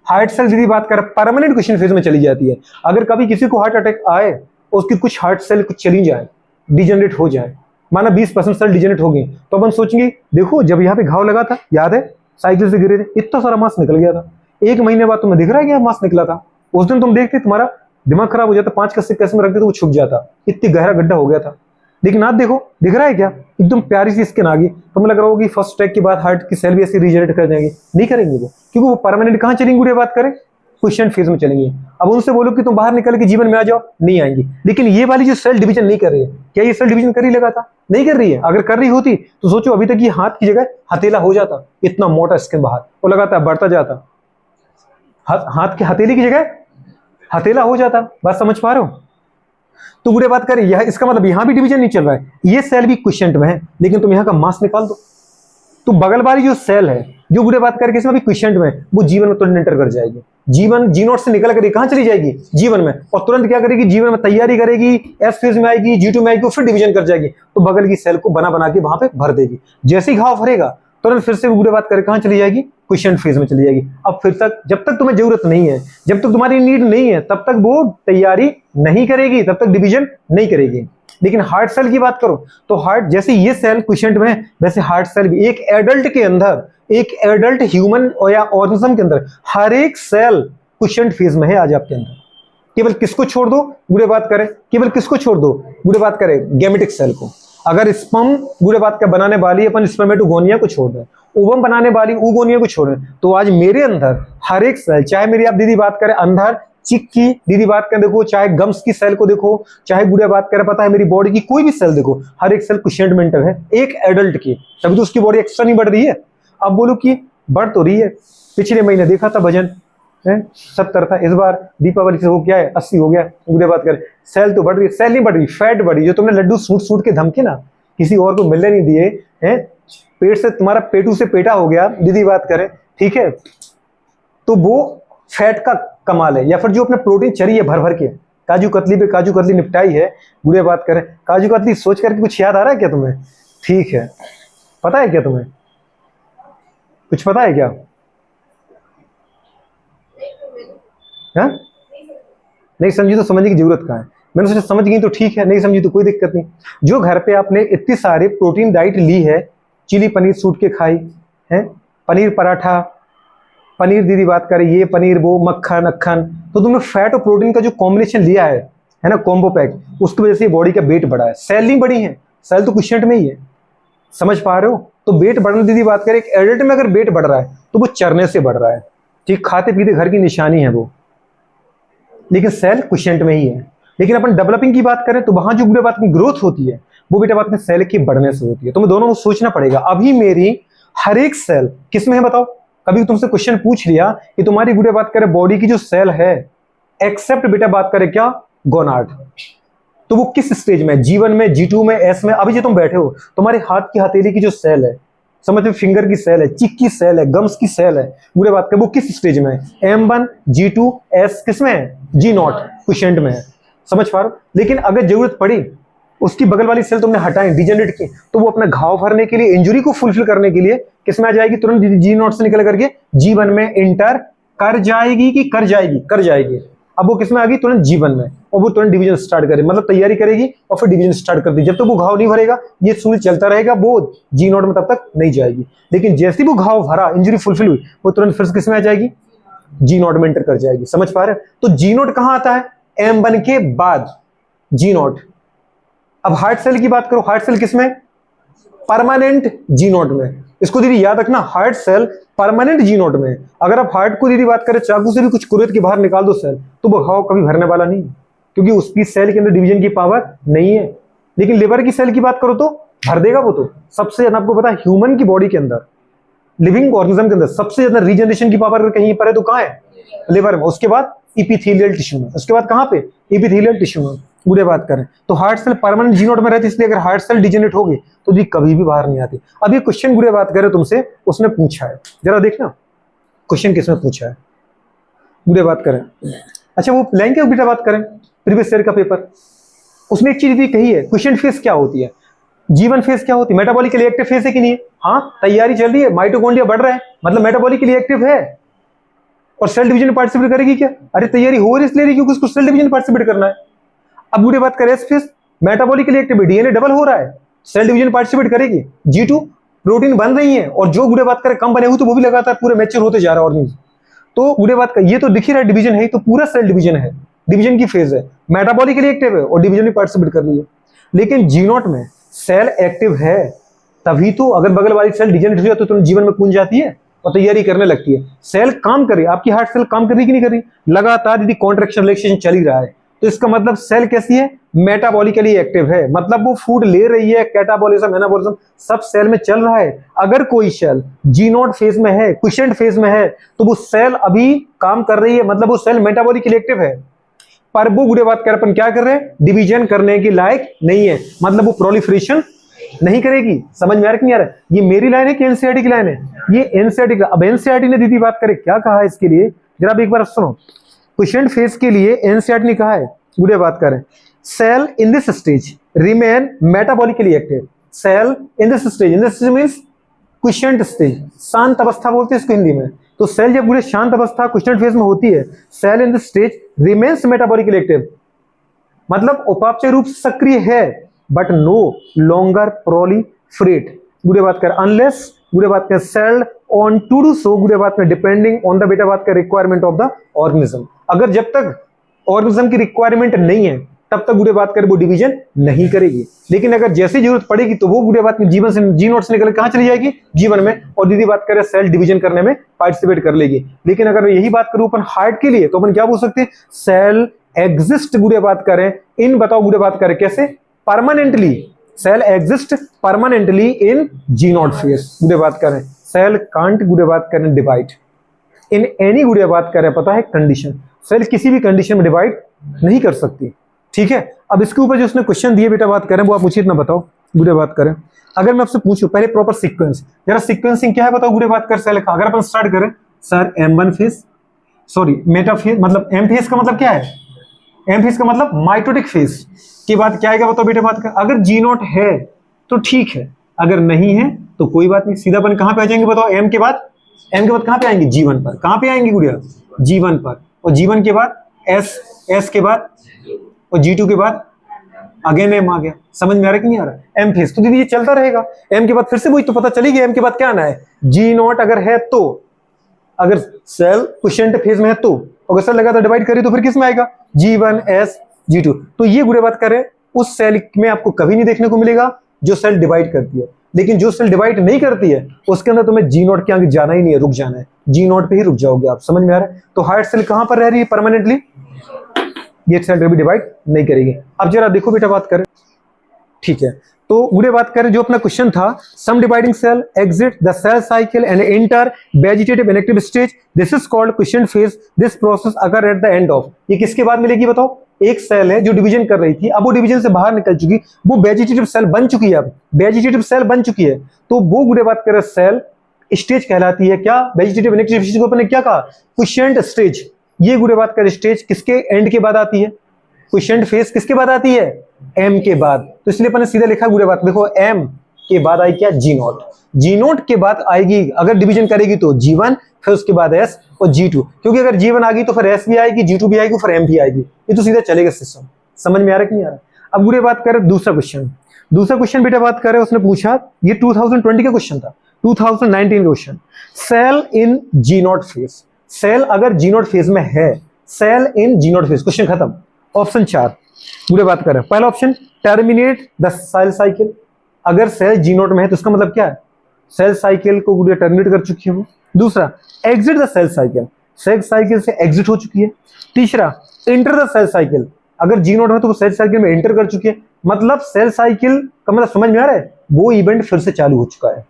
हार्ट सेल यदि बात करें परमानेंट क्वेश्चन फेज में चली जाती है। अगर कभी किसी को हार्ट अटैक आए, उसकी कुछ हार्ट सेल कुछ चली जाए, डिजेनरेट हो जाए, माना 20% सेल डिजेनरेट हो गई, तो अपन सोचेंगे देखो जब यहाँ पे घाव लगा था याद है, साइकिल से गिरे थे, इतना सारा मांस निकल गया था, 1 महीने बाद तुम्हें दिख रहा है क्या मांस निकला था? उस दिन तुम देखते तुम्हारा दिमाग खराब हो जाता, 5 कस्से कैसे में रखते तो वो छुप जाता, इतनी गहरा गड्ढा हो गया था। लेकिन आज देखो दिख रहा है क्या, एकदम प्यारी सी स्किन आ गई। तुम्हें लग रहा होगा कि फर्स्ट अटैक के बाद हार्ट की सेल भी ऐसे रिजेनरेट कर जाएंगे, नहीं करेंगे वो, क्योंकि वो परमानेंट कहाँ चलेंगे गुड़िया बात करें, क्वेश्चन फेज में चलेंगे। अब उनसे बोलो कि तुम बाहर निकल के जीवन में आ जाओ, नहीं आएंगी। लेकिन ये वाली जो सेल डिवीजन नहीं कर रही है, क्या ये सेल डिवीजन कर ही लगा था? नहीं कर रही है। अगर कर रही होती तो सोचो अभी तक ये हाथ की जगह हथेला हो जाता, इतना मोटा स्किन बाहर, वो लगातार बढ़ता जाता, हाथ के हथेली की जगह हथेला हो जाता। बात समझ पा रहे हो? तो बुरे बात करें यह, इसका मतलब यहां भी डिवीजन नहीं चल रहा है, ये सेल भी क्वेश्चन में है, लेकिन तुम यहां का मास निकाल दो तो बगल वाली जो सेल है जो बुरे बात करके इसमें भी क्वेश्चन में, वो जीवन में तुरंत एंटर कर जाएगी। जीवन जी नोट से निकल कर कहां चली जाएगी, जीवन में, और तुरंत क्या करेगी, जीवन में तैयारी करेगी, एस फेज में आएगी, G2 में आएगी, फिर डिवीजन कर जाएगी, तो बगल की सेल को बना बना के वहां पे भर देगी। जैसे ही घाव भरेगा तुरंत फिर से बुरे बात करके कहां चली जाएगी, क्वेश्चन फेज में चली जाएगी। अब फिर तक जब तक तुम्हें जरूरत नहीं है, जब तक तुम्हारी नीड नहीं है, तब तक वो तैयारी नहीं करेगी, तब तक डिवीजन नहीं करेगी। लेकिन हार्ट सेल की बात करो तो हार्ट जैसे ये सेल क्वेश्चन में है, वैसे हार्ट सेल भी एक एडल्ट के अंदर, एक एडल्ट ह्यूमन या ऑर्गेनिज्म के अंदर हर एक सेल क्वेश्चन फेज में है आज आपके अंदर। केवल किसको छोड़ दो बुरे बात करें, केवल किसको छोड़ दो बुरे बात करें, गैमेटिक सेल को। अगर स्पर्म बुरे बात का बनाने वाली अपन स्पर्मेटोगोनिया को छोड़ दें, ओवम बनाने वाली oogonia को छोड़ दें, तो आज मेरे अंदर हर एक सेल, चाहे मेरी आप दीदी बात करें अंदर चिक की दीदी बात करें देखो, चाहे गम्स की सेल को देखो, चाहे गुड़िया बात करें पता है मेरी बॉडी की कोई भी सेल देखो, हर एक सेल क्वेश्चन में एंटर है एक एडल्ट की, तभी तो उसकी बॉडी एक्स्ट्रा नहीं बढ़ रही है। अब बोलो कि बढ़ तो रही है, पिछले महीने देखा था वजन 70 था, इस बार दीपावली से हो क्या है 80 हो गया। गुड़िया बात करें सेल तो बढ़ रही है, सेल नहीं बढ़ रही, फैट बढ़ रही। जो तुमने लड्डू सूट सूट के धमके ना किसी और को मिलने नहीं दिए हैं, पेट से तुम्हारा पेटू से पेटा हो गया दीदी बात करें, ठीक है, तो वो फैट का कमाल है। या फिर जो अपने प्रोटीन चरी है भर भर के, काजू कतली पे काजू कतली निपटाई है। गुड़िया बात करें काजू कतली सोच करके कुछ याद आ रहा है क्या तुम्हें? ठीक है, पता है क्या तुम्हें, कुछ पता है क्या? हाँ? नहीं समझी तो समझने की जरूरत कहाँ है। मैंने सोचा समझ गई तो ठीक है, नहीं समझी तो कोई दिक्कत नहीं। जो घर पे आपने इतनी सारी प्रोटीन डाइट ली है, चिली पनीर सूट के खाई है, पनीर पराठा, पनीर दीदी बात करें ये पनीर वो मक्खन अक्खन, तो तुमने फैट और प्रोटीन का जो कॉम्बिनेशन लिया है ना, कॉम्बो पैक, उसकी वजह से बॉडी का वेट बढ़ा है। सेल नहीं बढ़ी है, सेल तो क्वेश्चन में ही है, समझ पा रहे हो? तो वेट बढ़ने दीदी बात करें, एक एडल्ट में अगर वेट बढ़ रहा है तो वो चरने से बढ़ रहा है, ठीक, खाते पीते घर की निशानी है वो, लेकिन सेल क्वेश्चन में ही है। लेकिन अपन डेवलपिंग की बात करें तो वहां जो बात की ग्रोथ होती है वो बेटा बात में सेल के बढ़ने से होती है। तुम्हें दोनों को सोचना पड़ेगा। अभी मेरी हर एक सेल किस में है बताओ? कभी तुमसे क्वेश्चन पूछ लिया कि तुम्हारी गुड़िया बात करें बॉडी की जो सेल है एक्सेप्ट बेटा बात करें क्या, गोनाड, तो वो किस स्टेज में, जीवन में, G2 में, S में? अभी जो तुम बैठे हो तुम्हारे हाथ की हथेली की जो सेल है, समझ में, फिंगर की सेल है, चिक की सेल है, गम्स की सेल है, बुरे बात कर वो किस स्टेज में है? M1 G2 S किस में है? G0 क्वेश्चन में है, समझ पा रहे हो? लेकिन अगर जरूरत पड़ी उसकी बगल वाली सेल तुमने हटाई, डिजेनरेट की, तो वो अपना घाव भरने के लिए, इंजुरी को फुलफिल करने के लिए किस में आ जाएगी? तुरंत G0 से निकल करके G1 में इंटर कर जाएगी कि कर जाएगी? कर जाएगी। अब वो किसमें आ गई? तुरंत जीवन में, और वो तुरंत डिवीजन स्टार्ट करेगी, मतलब तैयारी करेगी और फिर डिवीजन स्टार्ट कर दी। जब तक वो घाव नहीं भरेगा ये सूल चलता रहेगा, वो G0 में तब तक नहीं जाएगी। लेकिन जैसे ही वो घाव भरा, इंजरी फुलफिल हुई, वो तुरंत फिर किसमें आ जाएगी? G0 में एंटर कर जाएगी। समझ पा रहे हैं? तो G0 कहां आता है? M1 के बाद G0। अब हार्ट सेल की बात करो, हार्ट सेल किसमें? परमानेंट G0 में। इसको दीदी याद रखना, हार्ट सेल परमानेंट G0 में। अगर आप हार्ट को दीदी बात करें चाकू से भी कुछ कुरेद के बाहर निकाल दो सेल, तो वो घाव कभी भरने वाला नहीं, क्योंकि उसकी सेल के अंदर डिवीजन की पावर नहीं है। लेकिन लिवर की सेल की बात करो तो भर देगा वो। तो सबसे ज्यादा आपको पता है ह्यूमन की बॉडी के अंदर, लिविंग ऑर्गेनिज्म के अंदर सबसे ज्यादा रीजनरेशन की पावर कहीं पर है तो कहां है? लिवर में। उसके बाद इपिथेलियल टिश्यू में, उसके बाद कहां पे? इपिथेलियल टिश्यू में। पूरे बात करें तो हार्ट सेल परमानेंट G0 में रहती है, इसलिए अगर हार्ट सेल डिजेनरेट होगी तो जी कभी भी बाहर नहीं आती। अब ये क्वेश्चन गुड़े बात करें तुमसे, उसने पूछा है, जरा देखना क्वेश्चन किसमें पूछा है, बुरे बात करें। अच्छा वो लाइन क्या बेटा बात करें, प्रीवियस ईयर का पेपर, उसने एक चीज भी कही है, क्वेश्चन फेज क्या होती है, जीवन फेज क्या होती है, मेटाबॉलिकली एक्टिव फेज है कि नहीं है? हाँ, तैयारी चल रही है, माइटोकॉन्ड्रिया बढ़ रहा है, मतलब मेटाबॉलिकली एक्टिव है और सेल डिवीजन में पार्टिसिपेट करेगी क्या? अरे तैयारी हो रही इसलिए क्योंकि उसको सेल डिवीजन में पार्टिसिपेट करना है। अब बुरे बात करें S phase, metabolically active, DNA double हो रहा है, सेल डिवीजन में पार्टिसिपेट करेगी। G2 प्रोटीन बन रही है और जो बुरे बात करें कम बने हुए तो वो भी लगातार पूरे मैच्योर होते जा रहा है ऑर्गेनिज्म। तो बुरे बात कर, ये तो दिख ही रहा है डिवीजन है, तो पूरा सेल डिवीजन है, डिवीजन की फेज है, मेटाबॉलिकली एक्टिव है और डिवीजन में पार्टिसिपेट कर रही है। लेकिन G0 में सेल एक्टिव है, तभी तो अगर बगल वाली सेल डिजेनरेट हो जाती है तो जीवन में कूद जाती है और तैयारी करने लगती है। सेल काम कर रही है, आपकी हार्ट सेल काम कर रही है कि नहीं कर रही, लगातार यदि कॉन्ट्रैक्शन रिलैक्सेशन चल ही रहा है, तो इसका मतलब सेल कैसी है, मेटाबॉलिकली एक्टिव है, मतलब वो फूड ले रही है, कैटाबॉलिज्म एनाबॉलिज्म सब सेल में चल रहा है। अगर कोई सेल G0 फेज में है, क्विसेंट फेज में है, तो वो सेल अभी काम कर रही है, मतलब वो सेल मेटाबॉलिकली एक्टिव है, पर वो बुरे बात कर अपन क्या कर रहे हैं, डिवीजन करने के लायक नहीं है, मतलब वो प्रोलिफरेशन नहीं करेगी। समझ में आ रहा कि नहीं आ रहा? ये मेरी लाइन है कि एनसीईआरटी की लाइन है? ये एनसीईआरटी का। अब एनसीईआरटी ने दीदी बात करे क्या कहा है इसके लिए, जरा आप एक बार सुनो। क्वेश्चन फेज के लिए एनसीईआरटी ने कहा है, बुरे बात करें, cell in this stage remain metabolically active, cell in this stage means quiescent stage, शांत अवस्था बोलते हैं इसको हिंदी में। तो सेल जब पूरे शांत अवस्था क्विसेंट फेज में होती है, cell in this stage remains metabolically active, मतलब उपापचय रूप से सक्रिय है, बट नो लॉन्गर प्रोलिफरेट, बुरे बात कर अनलेस, बुरे बात कर called on to do so, बुरे बात में डिपेंडिंग ऑन द बेटा बात कर रिक्वायरमेंट ऑफ द ऑर्गेनिज्म। अगर जब तक ऑर्गेनिज्म की रिक्वायरमेंट नहीं है तब तक बुरे बात कर वो डिवीजन नहीं करेगी, लेकिन अगर जैसी जरूरत पड़ेगी तो वो बुरे बात में जीवन से G0 से निकल कहां चली जाएगी, जीवन में, और दीदी बात करें सेल डिवीजन करने में पार्टिसिपेट कर लेगी। लेकिन अगर यही बात करूं अपन हार्ट के लिए, तो अपन क्या बोल सकते हैं, सेल एग्जिस्ट, बुरे बात करें इन, बताओ बुरे बात करें कैसे, permanently, cell exist permanently in G0 phase, बुरे बात करें सेल कांट, बुरे बात करें डिवाइड इन एनी, बुरे बात करें पता है कंडीशन, सेल किसी भी कंडीशन में डिवाइड नहीं कर सकती। ठीक है, अब इसके ऊपर जो उसने क्वेश्चन दिए बेटा बात करें वो आप मुझे इतना बताओ, बुरे बात करें। अगर मैं आपसे पूछूं पहले प्रॉपर सीक्वेंस, जरा सीक्वेंसिंग क्या है बताओ, बुरे बात कर सेल का। अगर अपन स्टार्ट करें sir M1 phase, sorry Meta phase, मतलब M फेज का मतलब क्या है, M फेज का मतलब माइटोटिक फेज के बाद क्या आएगा बताओ बेटा बात कर। अगर G0 है तो ठीक है, अगर नहीं है तो कोई बात नहीं, सीधा अपन कहां पे आ जाएंगे बताओ, M के बाद कहां पे आएंगे, G1 पर। कहां पे आएंगे गुड़िया, G1 पर, और G1 के बाद S के बाद, और G2 के बाद अगेन M आ गया। समझ में आ रहा है कि नहीं आ रहा? M फेज तो दीदी ये चलता रहेगा, M के बाद फिर से वही तो पता चलेगी, M के बाद क्या आना है, G0 अगर है तो, अगर सेल क्विसेंट फेज में है तो, अगर सेल लगातार डिवाइड करी तो फिर किस में आएगा, G1 S G2। तो ये बुरे बात करें उस सेल में आपको कभी नहीं देखने को मिलेगा जो सेल डिवाइड करती है, लेकिन जो सेल डिवाइड नहीं करती है उसके अंदर तुम्हें G0 के आगे जाना ही नहीं है, रुक जाना है, G0 पे ही रुक जाओगे आप। समझ में आ रहा है? तो हार्ट सेल कहां पर रह रही है परमानेंटली, ये सेल कभी डिवाइड नहीं करेगी। अब जरा देखो बेटा बात करें, ठीक है, तो बुरे बात करें जो अपना क्वेश्चन था, some dividing cell exit the cell cycle and enter vegetative inactive stage, this is called question phase, this process अगर एट द एंड ऑफ, ये किसके बाद मिलेगी बताओ, एक सेल है जो डिवीजन कर रही थी, अब वो डिवीजन से बाहर निकल चुकी, वो वेजिटेटिव सेल बन चुकी है, अब वेजिटेटिव सेल बन चुकी है, तो वो बुरे बात करें सेल स्टेज कहलाती है क्या, वेजिटेटिव इनएक्टिव स्टेज को अपने क्या कहा, क्विसेंट स्टेज। ये बुरे बात कर स्टेज किसके एंड के बाद आती है, क्विसेंट फेज किसके बाद आती है, M के बाद, तो इसलिए अपन ने सीधा लिखा बुरे बात, देखो M के बाद आई क्या, G0, G0 के बाद आएगी अगर डिवीजन करेगी तो G1, फिर उसके बाद S और G2, क्योंकि अगर G1 आ गई तो फिर S भी आएगी, G2 भी आएगी, फिर M भी आएगी, ये तो सीधा चलेगा सिस्टम। समझ में आ रहा है कि नहीं आ रहा? अब बुरे बात करें दूसरा क्वेश्चन बेटा बात करें, उसने पूछा, ये 2020 का क्वेश्चन था, 2019 question, cell in G0 phase, cell अगर G0 फेज में है, cell in G0 phase, question खत्म। ऑप्शन 4 बुरे बात करें, पहला option terminate the cell cycle, अगर सेल G0 में है तो इसका मतलब क्या है, सेल साइकिल को पूरे टर्मिनेट कर चुकी है वो। दूसरा exit the cell cycle, cell cycle से एग्जिट हो चुकी है। तीसरा एंटर द सेल साइकिल, अगर G0 है तो वो सेल साइकिल में एंटर कर चुकी है, मतलब सेल साइकिल का मतलब समझ में आ रहा है, वो इवेंट फिर से चालू हो चुका है,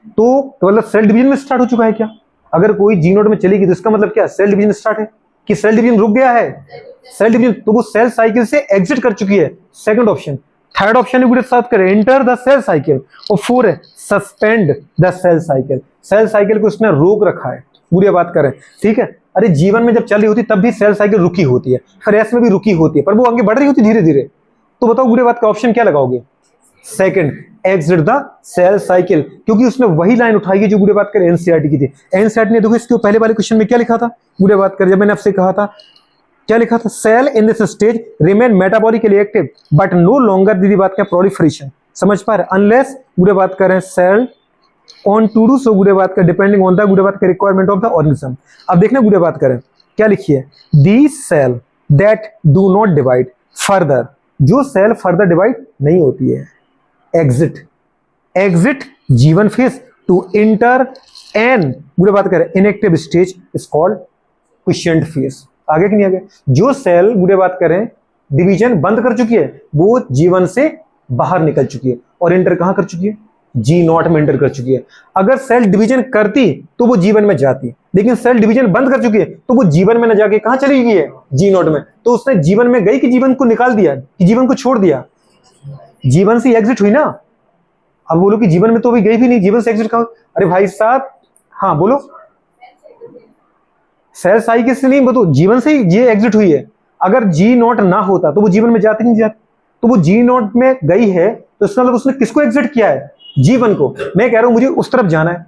तो मतलब सेल डिवीजन में स्टार्ट हो चुका है क्या, अगर कोई G0 में चलेगी तो इसका मतलब क्या, सेल डिवीजन स्टार्ट है कि सेल डिवीजन रुक गया है, सेल डिवीजन, तो वो सेल साइकिल से एग्जिट कर चुकी है, सेकंड ऑप्शन। थर्ड ऑप्शन है साथ करें एंटर द सेल साइकिल, और 4 है suspend the cell cycle, cell cycle को उसने रोक रखा है, पूरी बात करें, ठीक है। अरे जीवन में जब चल रही होती तब भी सेल साइकिल रुकी होती है, फिर एस में भी रुकी होती है, पर वो आगे बढ़ रही होती धीरे धीरे। तो बताओ पूरी बात का ऑप्शन क्या लगाओगे? Second, exit the cell cycle, क्योंकि उसने वही लाइन उठाई है जो पूरी बात करें एनसीईआरटी की थी। एनसीईआरटी ने देखो इसके पहले वाले क्वेश्चन में क्या लिखा था, पूरी बात करें, जब मैंने आपसे कहा था क्या लिखा था, cell in this stage remain metabolically active but no longer, दीदी बात क्या प्रोलिफरेशन, समझ पा रहे, अनलेस पूरे बात करें सेल ऑन टू डू सो, गुडे बात कर डिपेंडिंग ऑन द गुडे बात कर रिक्वायरमेंट ऑफ द ऑर्गेनिज्म। अब देखना गुडे बात करें क्या लिखी है, the cell that do not divide further, जो सेल फर्दर डिवाइड नहीं होती है, एग्जिट, एग्जिट जीवन फेज टू इंटर एन गुडे बात करें inactive stage is called quiescent phase. आगे कि नहीं आगे, जो सेल गुडे बात करें डिवीजन बंद कर चुकी है वो जीवन से बाहर निकल चुकी है, और इंटर कहां कर चुकी है, जी नॉट में एंटर कर चुकी है। अगर सेल डिवीजन करती तो वो जीवन में जाती, लेकिन सेल डिवीजन बंद कर चुकी है तो वो जीवन में न जाके कहां चली गई है, जी नॉट में। तो उसने जीवन में गई कि जीवन को निकाल दिया, कि जीवन को छोड़ दिया, जीवन से एग्जिट हुई ना। अब बोलो कि जीवन में तो अभी गई भी नहीं, जीवन से एग्जिट कहां, अरे भाई साहब हाँ बोलो, सेल साइकिल से नहीं, बताओ जीवन से ही ये एग्जिट हुई है। अगर जी नॉट ना होता तो वो जीवन में जाती नहीं जाती, तो वो जी नॉट में गई है तो इसका मतलब उसने किसको एग्जिट किया है, जीवन को। मैं कह रहा हूं मुझे उस तरफ जाना है,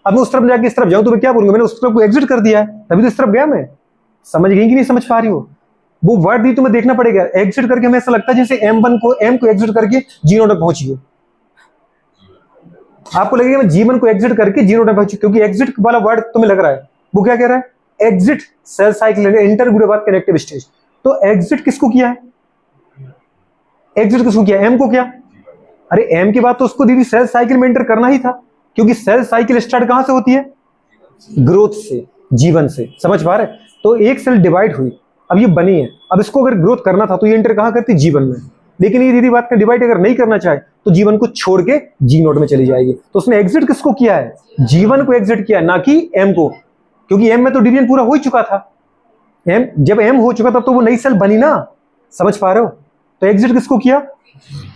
अब मैं उस तरफ जाके इस तरफ जाऊं तो मैं क्या बोलूंगा, मैंने उस तरफ को एग्जिट कर दिया है, तभी तो इस तरफ गया मैं। समझ गई कि नहीं समझ पा रही हो, वो वर्ड भी तुम्हें देखना पड़ेगा। एग्जिट करके हमें ऐसा लगता है जैसे M1 को M को एग्जिट करके जी नॉट में पहुंची हो, आपको लगेगा मैं जीवन को एग्जिट करके जी नॉट में पहुंची, क्योंकि एग्जिट वाला वर्ड तुम्हें लग रहा है वो क्या कह रहा है, एग्जिट सेल साइकिल इंटर गुड बात कनेक्टिव स्टेज। तो एग्जिट किसको किया है, एग्जिट किसको किया, एम को किया। अरे एम की बात तो उसको दीदी सेल साइकिल में एंटर करना ही था, क्योंकि सेल साइकिल स्टार्ट कहां से होती है, ग्रोथ से, जीवन से, समझ पा रहे। तो एक सेल डिवाइड हुई, अब ये बनी है, अब इसको अगर ग्रोथ करना था तो ये एंटर कहां करती, जीवन में। लेकिन ये दीदी बात का डिवाइड अगर नहीं करना चाहे तो जीवन को छोड़ के जी नोट में चली जाएगी। तो उसने एग्जिट किसको किया है, जीवन को एग्जिट किया, ना कि एम को, क्योंकि एम में तो डिवीजन पूरा हो ही चुका था। एम जब एम हो चुका था तो वो नई सेल बनी ना, समझ पा रहे हो। तो एग्जिट किसको किया,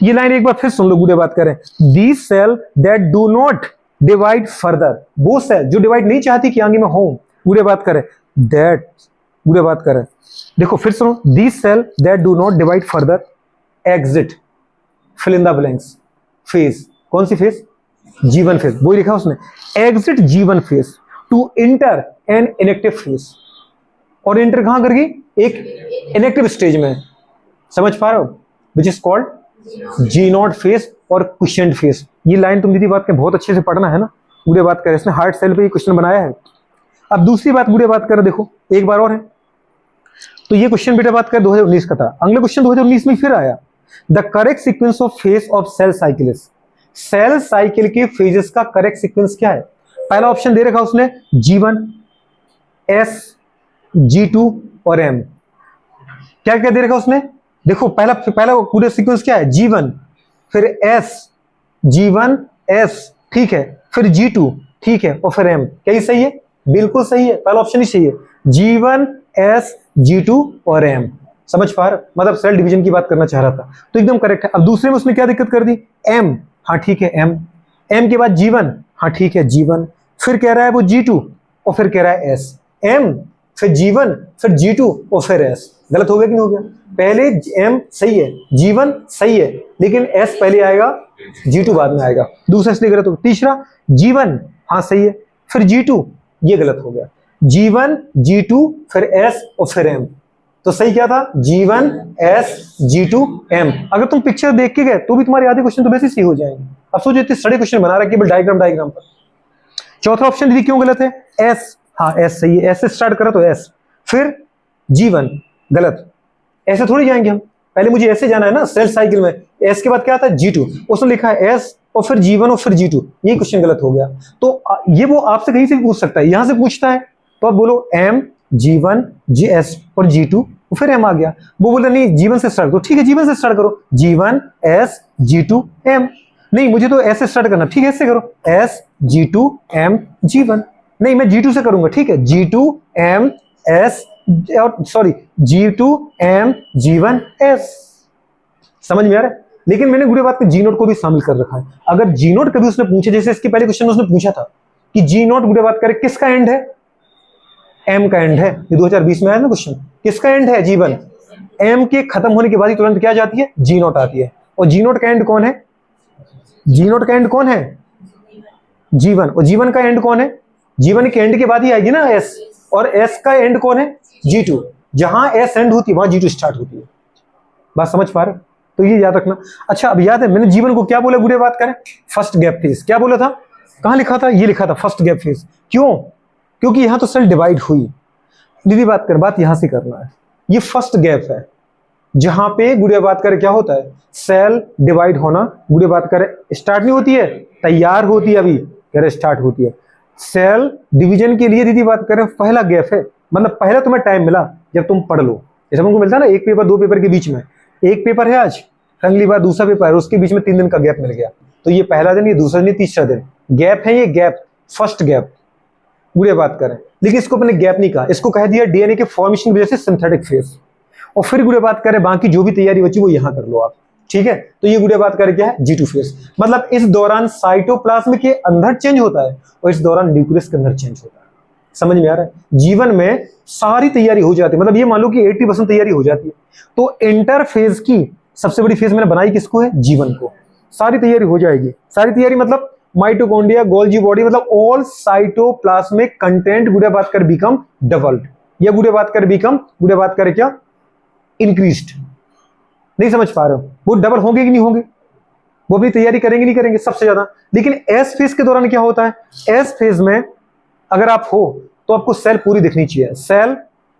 ये लाइन एक बार फिर सुन लो, गुडे बात करें, the cell that do not divide further, वो सेल जो डिवाइड नहीं चाहती कि आगे में हो, गुडे बात करें, दैट गुडे बात करें, देखो फिर सुनो, the cell that do not divide further exit fill in the blanks phase, कौन सी फेज, जीवन फेज, वो लिखा उसने, एग्जिट जीवन phase to enter an inactive phase, और इंटर कहां कर गई, एक इनएक्टिव स्टेज में, समझ पा रहे हो, which is called ji not phase और क्विसेंट फेज। ये लाइन तुम दीदी बात के बहुत अच्छे से पढ़ना है ना, गुडे बात करें, इसने हार्ट सेल पे ये क्वेश्चन बनाया है। अब दूसरी बात गुडे बात करें, देखो एक बार और है, तो ये क्वेश्चन बेटा बात करें 2019 का था, अगला क्वेश्चन 2019 में फिर आया, the correct sequence of phase of cell cycle, cell cycle के फेजेस का करेक्ट सीक्वेंस क्या है। पहला ऑप्शन दे रखा उसने G1, S, G2 और M, क्या क्या दे रखा उसने, देखो पहला पूरा सीक्वेंस क्या है, G1 फिर S, G1 S ठीक है, फिर G2 ठीक है, और फिर M, क्या ये सही है, बिल्कुल सही है, पहला ऑप्शन ही सही है, G1 S G2 और M, समझ पा रहे, मतलब सेल डिवीजन की बात करना चाह रहा था, तो एकदम करेक्ट है। अब दूसरे में उसने क्या दिक्कत कर दी, M, हाँ ठीक है M के बाद G1, हाँ ठीक है G1, फिर कह रहा है वो G2 और फिर कह रहा है S, M फिर G1 फिर G2 और फिर S, गलत हो गया कि नहीं हो गया, पहले M सही है, G1 सही है, लेकिन S पहले आएगा, G2 बाद में आएगा, दूसरा इसलिए गलत हो। तीसरा G1 हाँ सही है, फिर G2, ये गलत हो गया, G1 G2 फिर S और फिर M, तो सही क्या था, G1 S G2 M। अगर तुम पिक्चर देख के गए तो भी तुम्हारे आधे क्वेश्चन तो वैसे सही हो जाएंगे। अब सोचो इतने सड़े क्वेश्चन बना रहा केवल डायग्राम पर। चौथा ऑप्शन दीदी क्यों गलत है, S, हाँ S सही है, S से स्टार्ट करा तो S, फिर G1 गलत, ऐसे थोड़ी जाएंगे हम, पहले मुझे ऐसे जाना है ना सेल साइकिल में, S के बाद क्या आता है G2, उसने लिखा है S और फिर G1 और फिर G2, ये क्वेश्चन गलत हो गया। तो ये वो आपसे कहीं से भी पूछ सकता है, यहां से पूछता है तो आप बोलो M G1 GS और G2 फिर M आ गया, वो बोला नहीं G1 से स्टार्ट, तो ठीक है G1 से स्टार्ट करो, G1 S G2 M, नहीं मुझे तो S से स्टार्ट करना, ठीक है ऐसे करो, S G2 M G1, नहीं मैं G2 से करूंगा, ठीक है G2 M S और sorry G2 M G1 S, समझ में आ रहा है। लेकिन मैंने गुड़े बात जी नोट को भी शामिल कर रखा है। अगर जी नोट कभी उसने पूछे, जैसे इसके पहले क्वेश्चन में उसने पूछा था कि जी नोट गुड़े बात करे किसका एंड है, एम का एंड है। ये 2020 में आया ना क्वेश्चन, किसका एंड है, जीवन। एम के खत्म होने के बाद ही तुरंत क्या जाती है, जी नोट आती है। और जी नोट का एंड कौन है, जी नोट का एंड कौन है, जीवन। और जीवन का एंड कौन है, जीवन के एंड के बाद ही आएगी ना एस, और एस का एंड कौन है, G2। जहां एस एंड होती है वहां G2 स्टार्ट होती है। बात समझ पा रहे हो? तो ये याद रखना। अच्छा, अब याद है मैंने जीवन को क्या बोला, गुड़े बात करें फर्स्ट गैप फेज, क्या बोला था, कहां लिखा था, ये लिखा था फर्स्ट गैप फेज। क्यों, क्योंकि यहां तो सेल डिवाइड हुई। दीदी बात कर, बात यहां से करना है। ये फर्स्ट गैप है जहां पे गुड़े बात करे क्या होता है, सेल डिवाइड होना। गुड़े बात करे स्टार्ट नहीं होती है, तैयार होती है, अभी कह रहे स्टार्ट होती है। सेल डिवीजन के लिए दीदी बात करें पहला गैप है, मतलब पहला तुम्हें टाइम मिला जब तुम पढ़ लो। जैसे हमको मिलता है ना, एक पेपर दो पेपर के बीच में, एक पेपर है आज, अगली बार दूसरा पेपर है, उसके बीच में 3 दिन का गैप मिल गया। तो ये पहला दिन, ये दूसरा दिन, तीसरा दिन गैप है, ये गैप फर्स्ट गैप गुड़े बात करें। लेकिन इसको अपने गैप नहीं कहा, इसको कह दिया डीएनए के फॉर्मेशन की वजह से सिंथेटिक फेज। और फिर गुड़े बात करें बाकी जो भी तैयारी बची वो यहां कर लो आप, ठीक है। तो ये गुड़े बात करें क्या है, G2 फेज। मतलब इस दौरान साइटोप्लाज्म के अंदर चेंज होता है और इस दौरान न्यूक्लियस के अंदर चेंज होता है। समझ में आ रहा है? जीवन में सारी तैयारी हो जाती है, मतलब ये मान लो कि 80% तैयारी हो जाती है। तो इंटरफेज की सबसे बड़ी फेज मैंने बनाई किसको है, जीवन को। सारी तैयारी हो जाएगी, सारी तैयारी मतलब माइटोकॉन्ड्रिया, गोल्जी बॉडी, मतलब ऑल साइटोप्लाज्मिक कंटेंट गुड़े बात कर बिकम डबल्ड, या गुड़े बात कर बिकम गुड़े बात करे क्या, इंक्रीज्ड। नहीं समझ पा रहे हो? वो डबल होंगे कि नहीं होंगे, वो भी तैयारी करेंगे नहीं करेंगे सबसे ज्यादा। लेकिन एस फेज के दौरान क्या होता है, एस फेज में अगर आप हो तो आपको सेल पूरी दिखनी चाहिए। सेल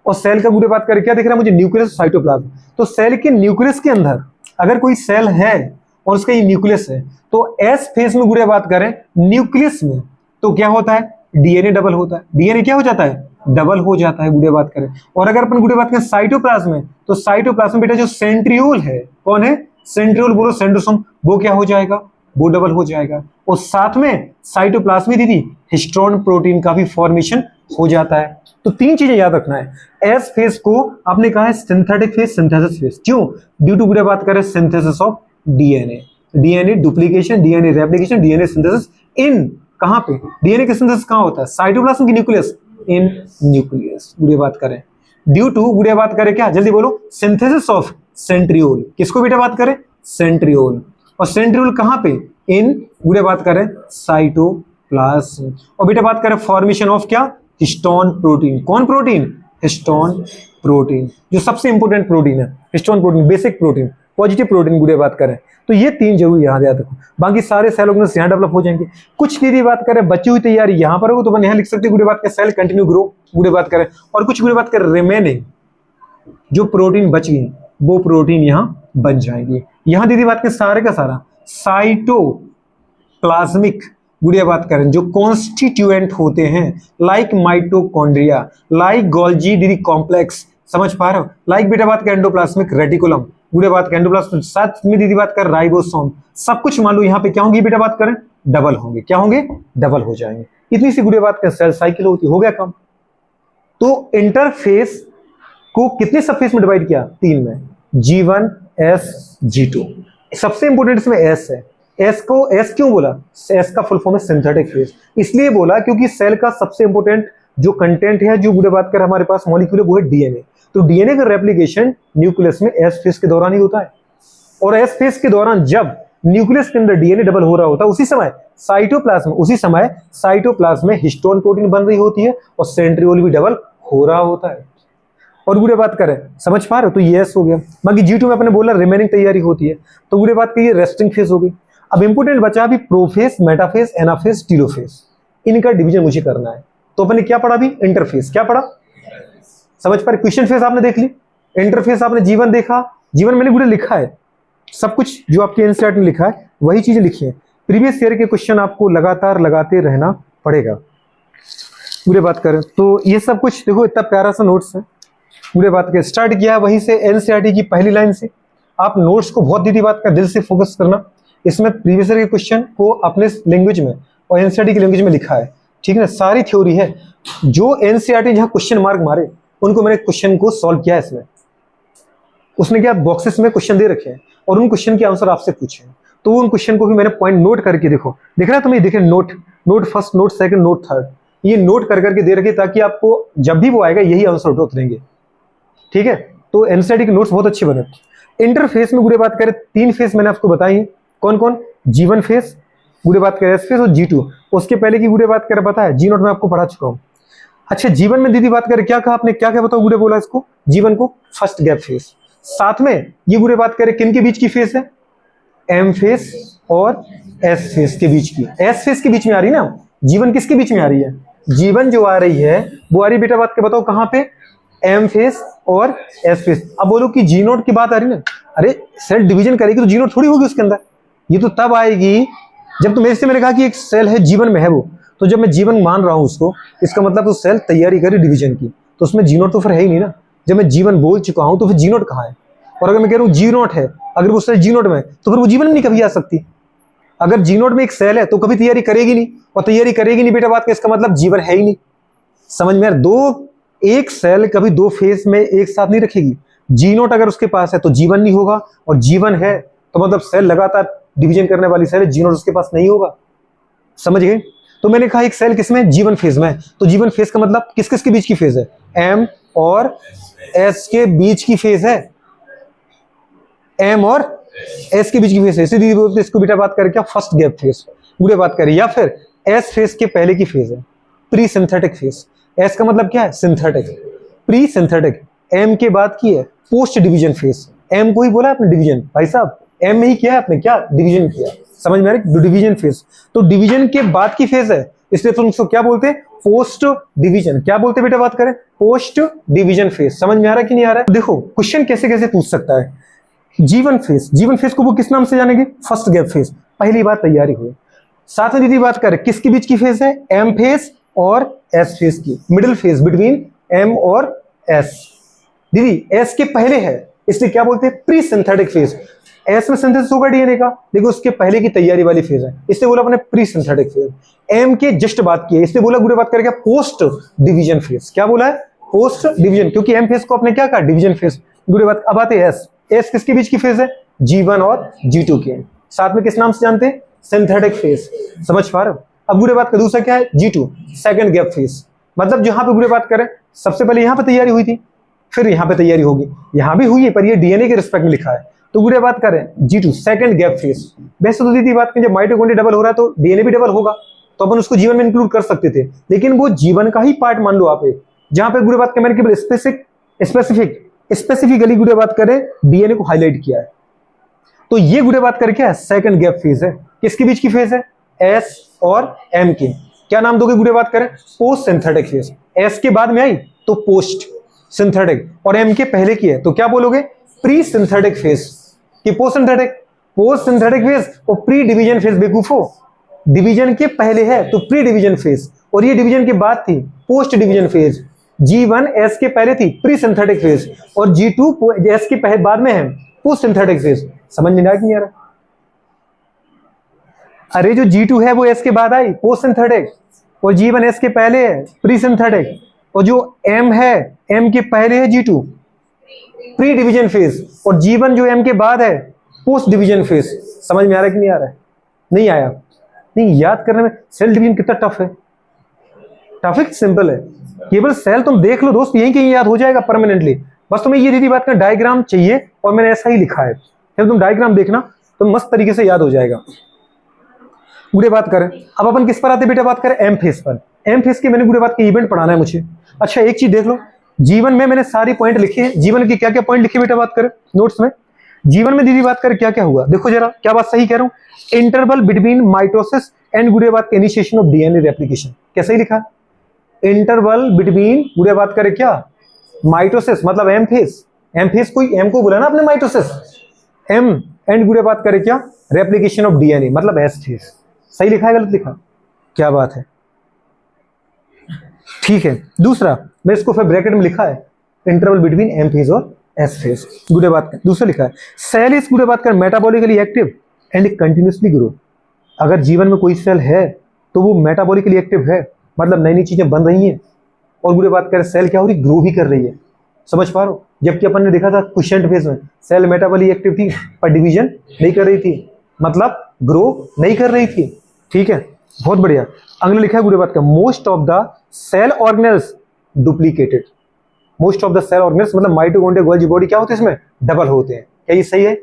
और सेल का गुड़े बात करें क्या दिख रहा है मुझे, न्यूक्लियस, साइटोप्लाज्म। तो सेल के न्यूक्लियस के अंदर अगर कोई सेल है और उसका ये न्यूक्लियस है, तो एस फेज में गुड़े बात करें न्यूक्लियस में, तो क्या होता है, डीएनए डबल होता है। डीएनए क्या हो जाता है, डबल हो जाता है गुड़े बात करें। और अगर अपन गुड़े बात करें साइटोप्लाज्म में, तो साइटोप्लाज्म बेटा जो सेंट्रियोल है, कौन है, सेंट्रियोल बोलो, सेंट्रोसोम, वो क्या हो जाएगा, वो डबल हो जाएगा। और साथ में साइटोप्लाज्म में दीदी हिस्टोन प्रोटीन का भी फॉर्मेशन हो जाता है। तो 3 चीजें याद रखना है। एस फेज को आपने कहा है सिंथेटिक फेज, सिंथेसिस फेज। क्यों, ड्यू टू गुड़े बात करें synthesis of DNA, DNA duplication, DNA replication, DNA synthesis. इन कहां पे, डीएनए की सिंथेसिस कहां होता है, साइटोप्लाज्म की न्यूक्लियस, इन न्यूक्लियस गुड़े बात करें। ड्यू टू गुड़े बात करें क्या, जल्दी बोलो, सिंथेसिस ऑफ सेंट्रियोल। किसको बेटा बात करें, सेंट्रियोल। और सेंट्रियोल कहां पे, इन गुड़े बात करें साइटोप्लाज्म। और बेटा बात करें फॉर्मेशन ऑफ क्या, हिस्टोन प्रोटीन। कौन प्रोटीन, हिस्टोन प्रोटीन, जो सबसे इंपॉर्टेंट प्रोटीन है, histone protein, basic protein, positive protein गुड़े बात करें। तो ये 3 जरूर याद रखो, बाकी सारे सेल ऑर्गेनेल्स यहाँ डेवलप हो जाएंगे। कुछ की बात करें बची हुई तैयारी यहाँ पर हो, तो अपन यहाँ लिख सकते हैं गुड़े बात करें सेल कंटिन्यू ग्रो गुड़े बात करें। और कुछ गुड़े बात करें रिमेनिंग जो प्रोटीन बच गई वो प्रोटीन यहाँ बन जाएंगी। यहाँ दीदी बात करें सारे का सारा साइटोप्लाज्मिक गुड़िया बात करें जो कॉन्स्टिट्यूएंट होते हैं, लाइक माइटोकॉन्ड्रिया, लाइक गोल्जी दीदी कॉम्प्लेक्स, समझ पा रहे हो, लाइक बेटा बात करें एंडोप्लाज्मिक रेटिकुलम, गुड़िया बात करें एंडोप्लाज्म, साथ में दीदी बात कर राइबोसोम, सब कुछ मान लो यहाँ पे क्या होंगे बेटा बात करें, डबल होंगे। क्या होंगे, डबल हो जाएंगे। इतनी सी गुड़िया बात करें सेल साइकिल होती, हो गया काम। तो इंटरफेस को कितने सबफेस में डिवाइड किया, 3 में, G1, S, G2। सबसे इंपोर्टेंट इसमें S है। S को S क्यों बोला, S का फुल फॉर्म है सिंथेटिक फेज, इसलिए बोला क्योंकि सेल का सबसे इंपोर्टेंट जो कंटेंट है, जो गुड़े बात कर हमारे पास मॉलिक्यूल है, वो है डीएनए। तो डीएनए का रेप्लिकेशन न्यूक्लियस में S फेज के दौरान ही होता है। और S फेज के दौरान जब न्यूक्लियस के अंदर डीएनए डबल हो रहा होता है, उसी समय साइटोप्लाज्म में हिस्टोन प्रोटीन बन रही होती है और सेंट्रियोल भी डबल हो रहा होता है। और गुड़े बात करें, समझ पा रहे हो, तो ये S हो गया। बाकी G2 में अपने बोला रिमेनिंग तैयारी होती है, तो गुड़े बात की रेस्टिंग फेज हो गई। अब इंपोर्टेंट बचा अभी प्रोफेज, मेटाफेज, एनाफेज, टीलोफेज, इनका डिवीजन मुझे करना है। तो अपने क्या पढ़ा अभी, इंटरफेज। क्या पढ़ा, समझ पा रहे, क्वेश्चन फेज आपने देख ली, इंटरफेज आपने जीवन देखा, जीवन मैंने गुड़े लिखा है, सब कुछ जो आपके एनसीईआरटी में लिखा है वही चीजें लिखी है। प्रीवियस ईयर के क्वेश्चन आपको लगातार लगाते रहना पड़ेगा। गुड़े बात करें तो ये सब कुछ देखो, इतना प्यारा सा नोट्स है। गुड़े बात के स्टार्ट किया वहीं से, एनसीईआरटी की पहली लाइन से। आप नोट्स को बहुत दीदी बात का दिल से फोकस करना। इसमें प्रीवियस ईयर के क्वेश्चन को अपने लैंग्वेज में और एनसीईआरटी की लैंग्वेज में लिखा है, ठीक है ना, सारी थ्योरी है। जो एनसीईआरटी जहां क्वेश्चन मार्क मारे उनको मैंने क्वेश्चन को सॉल्व किया है इसमें। उसने क्या बॉक्सेस में क्वेश्चन दे रखे हैं और उन क्वेश्चन के आंसर आपसे पूछे हैं, तो उन क्वेश्चन को भी मैंने पॉइंट नोट करके देखो, दिख रहा है तुम्हें, देखे note, node first, note second, note third, ये नोट कर करके दे रखे ताकि आपको जब भी वो आएगा यही आंसर उतरेंगे। ठीक है, तो एनसीईआरटी के नोट्स बहुत अच्छे बने। इंटरफेस में गुड़े बात करें, 3 फेस मैंने आपको बताई है, कौन कौन, G1 फेस, गुड़े बात करें एस फेस और G2। उसके पहले की गुड़े बात करें पता है, G0 में आपको पढ़ा चुका हूं। अच्छा G1 में दीदी बात करें, क्या कहा आपने, क्या क्या बताओ गुड़े बोला इसको, G1 को फर्स्ट गैप फेस। साथ में ये गुड़े बात करें किन के बीच की फेस है, M फेस और S फेस के बीच की, S फेस के बीच में आ रही ना, G1 किसके बीच में आ रही है, G1 जो आ रही है वो आ रही बेटा बात के बताओ कहां पे, M फेस और S फेस। अब बोलो कि G0 की बात आ रही ना, अरे सेल डिवीजन करेगी तो G0 थोड़ी होगी उसके अंदर, ये तो तब आएगी जब तो मेरे से मैंने कहा कि एक सेल है G1 में है वो, तो जब मैं G1 मान रहा हूं उसको, इसका मतलब उस सेल तैयारी करे डिवीजन की, तो उसमें G0 तो फिर है ही नहीं ना। जब मैं G1 बोल चुका हूं तो फिर G0 कहां है, और अगर मैं कह रहा हूं G0 है, अगर वो सेल G0 में तो फिर वो G1 में नहीं कभी आ सकती। अगर G0 में एक सेल है तो कभी तैयारी करेगी नहीं, और तैयारी करेगी नहीं बेटा बात का इसका मतलब G1 है ही नहीं। समझ में, दो एक सेल कभी 2 फेस में एक साथ नहीं रखेगी। G0 अगर उसके पास है तो G1 नहीं होगा, और G1 है तो मतलब सेल लगातार डिवीजन करने वाली सेल है, G0 उसके पास नहीं होगा। समझ गए, तो मैंने कहा एक सेल किसमें, G1 फेज में, तो G1 फेज का मतलब किस किस के बीच की फेज है, M और S के बीच की फेज है, M और S के बीच की फेज है, इसीलिए बोलते इसको बेटा बात करें क्या, फर्स्ट गैप फेज पूरे बात करें, या फिर S फेज के पहले की फेज है, प्री सिंथेटिक फेज। S का मतलब क्या है, सिंथेटिक, प्री सिंथेटिक। M के बाद की है पोस्ट डिवीजन फेज, M को ही बोला आपने डिवीजन, भाई साहब M में ही किया है आपने, क्या डिवीजन किया, समझ में आ रही, डिवीजन फेज, तो डिवीजन के बाद की फेज है, इसलिए तुम उसको क्या बोलते हैं, पोस्ट डिवीजन। क्या बोलते हैं बेटा बात करें, पोस्ट डिवीजन फेज। समझ में आ रहा है कि नहीं आ रहा है, देखो क्वेश्चन कैसे कैसे पूछ सकता है। G1 फेज, G1 फेज को वो किस नाम से जानेंगे, फर्स्ट गैप फेज, पहली बार तैयारी हुई। साथ में दीदी बात करें किसके बीच की फेज है, M फेज और S फेज की, मिडिल फेज बिटवीन M और S। दीदी S के पहले है, इसलिए क्या बोलते हैं, प्री सिंथेटिक फेज। S में सिंथेसिस होगा डीएनए का, देखो उसके पहले की तैयारी वाली फेज है, इसलिए बोला अपने प्री सिंथेटिक फेज। M के जस्ट बात की है, इसलिए बोला गुड़े बात करेगा पोस्ट डिवीजन फेज। क्या बोला है, पोस्ट डिवीजन, क्योंकि M फेज को अपने क्या कहा, डिवीजन फेज। गुड़े बात, अब आते हैं S किसके बीच की फेज है, G1 और G2 के, साथ में किस नाम से जानते हैं, सिंथेटिक फेज। समझ पा रहे हो। अब गुड़े बात का दूसरा क्या है, G2 सेकंड गैप फेज, मतलब जहां पे गुड़े बात करें सबसे पहले यहां पे तैयारी हुई थी, फिर यहां पे तैयारी होगी, यहां भी हुई है पर ये डीएनए के रिस्पेक्ट में लिखा है, तो गुड़े बात करें G2 सेकंड गैप फेज। वैसे तो दीदी बात करें जब माइटोकॉन्ड्रिया डबल हो रहा है तो डीएनए भी डबल होगा, तो अपन उसको जीवन में इंक्लूड कर सकते थे, लेकिन वो जीवन का ही पार्ट मान लो आप, जहां पे गुड़े बात करें मैंने केवल स्पेसिफिकली गुड़े बात करें डीएनए को हाईलाइट किया है, तो ये गुड़े बात करें क्या है, सेकंड गैप फेज है। किसके बीच की फेज है, S और M के, क्या नाम दोगे गुड़े बात करें, पोस्ट सिंथेटिक फेज। S के बाद में आई तो पोस्ट सिंथेटिक, और M के पहले की है तो क्या बोलोगे, प्री सिंथेटिक फेज कि post synthetic, post synthetic phase और प्री डिवीजन फेज। बेवकूफो, डिवीजन के पहले है तो प्री डिवीजन फेज, और ये डिवीजन के बाद थी post division phase. G1 S के पहले थी प्री सिंथेटिक फेज, और G2 S के पहले बाद में है पोस्ट सिंथेटिक फेज। समझ में नहीं आ रहा, अरे जो G2 है वो S के बाद आई पोस्ट सिंथेटिक, और G1 S के पहले है प्री सिंथेटिक, और जो M है M के पहले है G2 प्री डिवीजन फेज, और G1 जो M के बाद है पोस्ट डिवीजन फेज। समझ में आ रहा है कि नहीं आ रहा है, नहीं आया, नहीं याद करने में सेल डिवीजन कितना टफ है, टफ है सिंपल है, केवल सेल तुम देख लो दोस्त, यहीं कहीं याद हो जाएगा परमानेंटली। बस तुम्हें ये दीदी बात का डायग्राम चाहिए, और मैंने ऐसा ही लिखा है, फिर तुम डायग्राम देखना तो मस्त तरीके से याद हो जाएगा। गुड़े बात करें अब अपन किस पर आते बेटा बात करें, M फेज पर। M फेज के मैंने गुड़े बात के इवेंट पढ़ाना है मुझे। अच्छा एक चीज देख लो, जीवन में मैंने सारी पॉइंट लिखे हैं, जीवन के क्या क्या पॉइंट लिखे बेटा बात करें नोट्स में। जीवन में दीदी बात करें क्या क्या हुआ, देखो जरा क्या बात सही कह रहा हूं, इंटरवल बिटवीन माइटोसिस एंड गुड़े बात के इनिशिएशन ऑफ डीएनए रेप्लिकेशन, कैसे ही लिखा, इंटरवल बिटवीन गुड़े बात करें क्या, माइटोसिस मतलब M फेज, M फेज कोई M को बोला ना आपने माइटोसिस, M एंड गुड़े बात करें क्या, रेप्लिकेशन ऑफ डीएनए मतलब S फेज। सही लिखा है गलत लिखा, क्या बात है, ठीक है। दूसरा मैं इसको फिर ब्रैकेट में लिखा है, इंटरवल बिटवीन M फेज और S फेज, गुड़े बात कर दूसरा लिखा है, सेल इज गुड़े बात कर metabolically active and continuously grow. अगर जीवन में कोई सेल है तो वो मेटाबॉलिकली एक्टिव है, मतलब नई नई चीजें बन रही हैं, और गुड़े बात करें सेल क्या हो रही, ग्रो भी कर रही है। समझ पा रहे हो? जबकि अपन ने देखा था क्वेश्चन फेज में सेल मेटाबॉली एक्टिव थी पर डिवीजन नहीं कर रही थी, मतलब ग्रो नहीं कर रही थी। ठीक है, बहुत बढ़िया। अगला लिखा है गुड़े बात का, most of the cell organelles duplicated. Most of the cell organelles मतलब माइटोकॉन्ड्रिया गोल्जी बॉडी क्या होते हैं, इसमें डबल होते हैं। क्या ये सही है?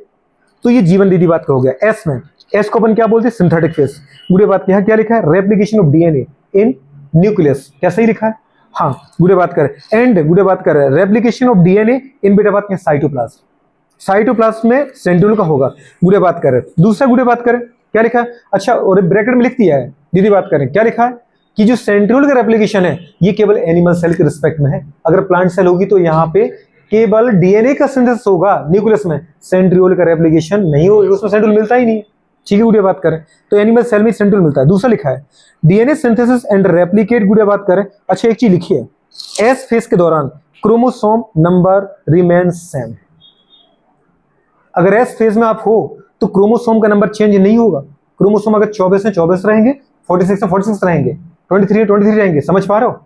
तो ये जीवन दीदी बात का हो गया। एस में, एस को अपन क्या बोलते हैं, सिंथेटिक फेज। गुड़े बात यहाँ क्या लिखा है, replication of DNA in nucleus. क्या सही लिखा है? हाँ, गुड़े बात करें एंड गुड़े बात करें रेप्लिकेशन ऑफ डीएनए इन बेटा बात करें साइटोप्लाज्म। साइटोप्लाज्म में सेंट्रियोल का होगा। गुड़े बात करें दूसरा, गुड़े बात करें क्या लिखा है, अच्छा और ब्रैकेट में लिख दिया है दीदी बात करें क्या लिखा है कि जो सेंट्रियोल का रेप्लिकेशन है ये केवल एनिमल सेल के रिस्पेक्ट में है। अगर प्लांट सेल होगी तो यहाँ पे केवल डीएनए का सिंथेसिस होगा न्यूक्लियस में, सेंट्रियोल का रेप्लिकेशन नहीं होगा, उसमें सेंट्रियोल मिलता ही नहीं है। ठीक है, गुड़े बात करें तो एनिमल सेल में सेंट्रियोल मिलता है। दूसरा लिखा है डीएनए सिंथेसिस एंड रेप्लिकेट। गुड़े बात करें, अच्छा एक चीज लिखिए, एस फेज के दौरान क्रोमोसोम नंबर रिमेन्स सेम। अगर एस फेज में आप हो तो क्रोमोसोम का नंबर चेंज नहीं होगा। क्रोमोसोम अगर 24 है 24 रहेंगे, 46 है 46 रहेंगे, 23 है 23 रहेंगे, समझ पा रहे हो,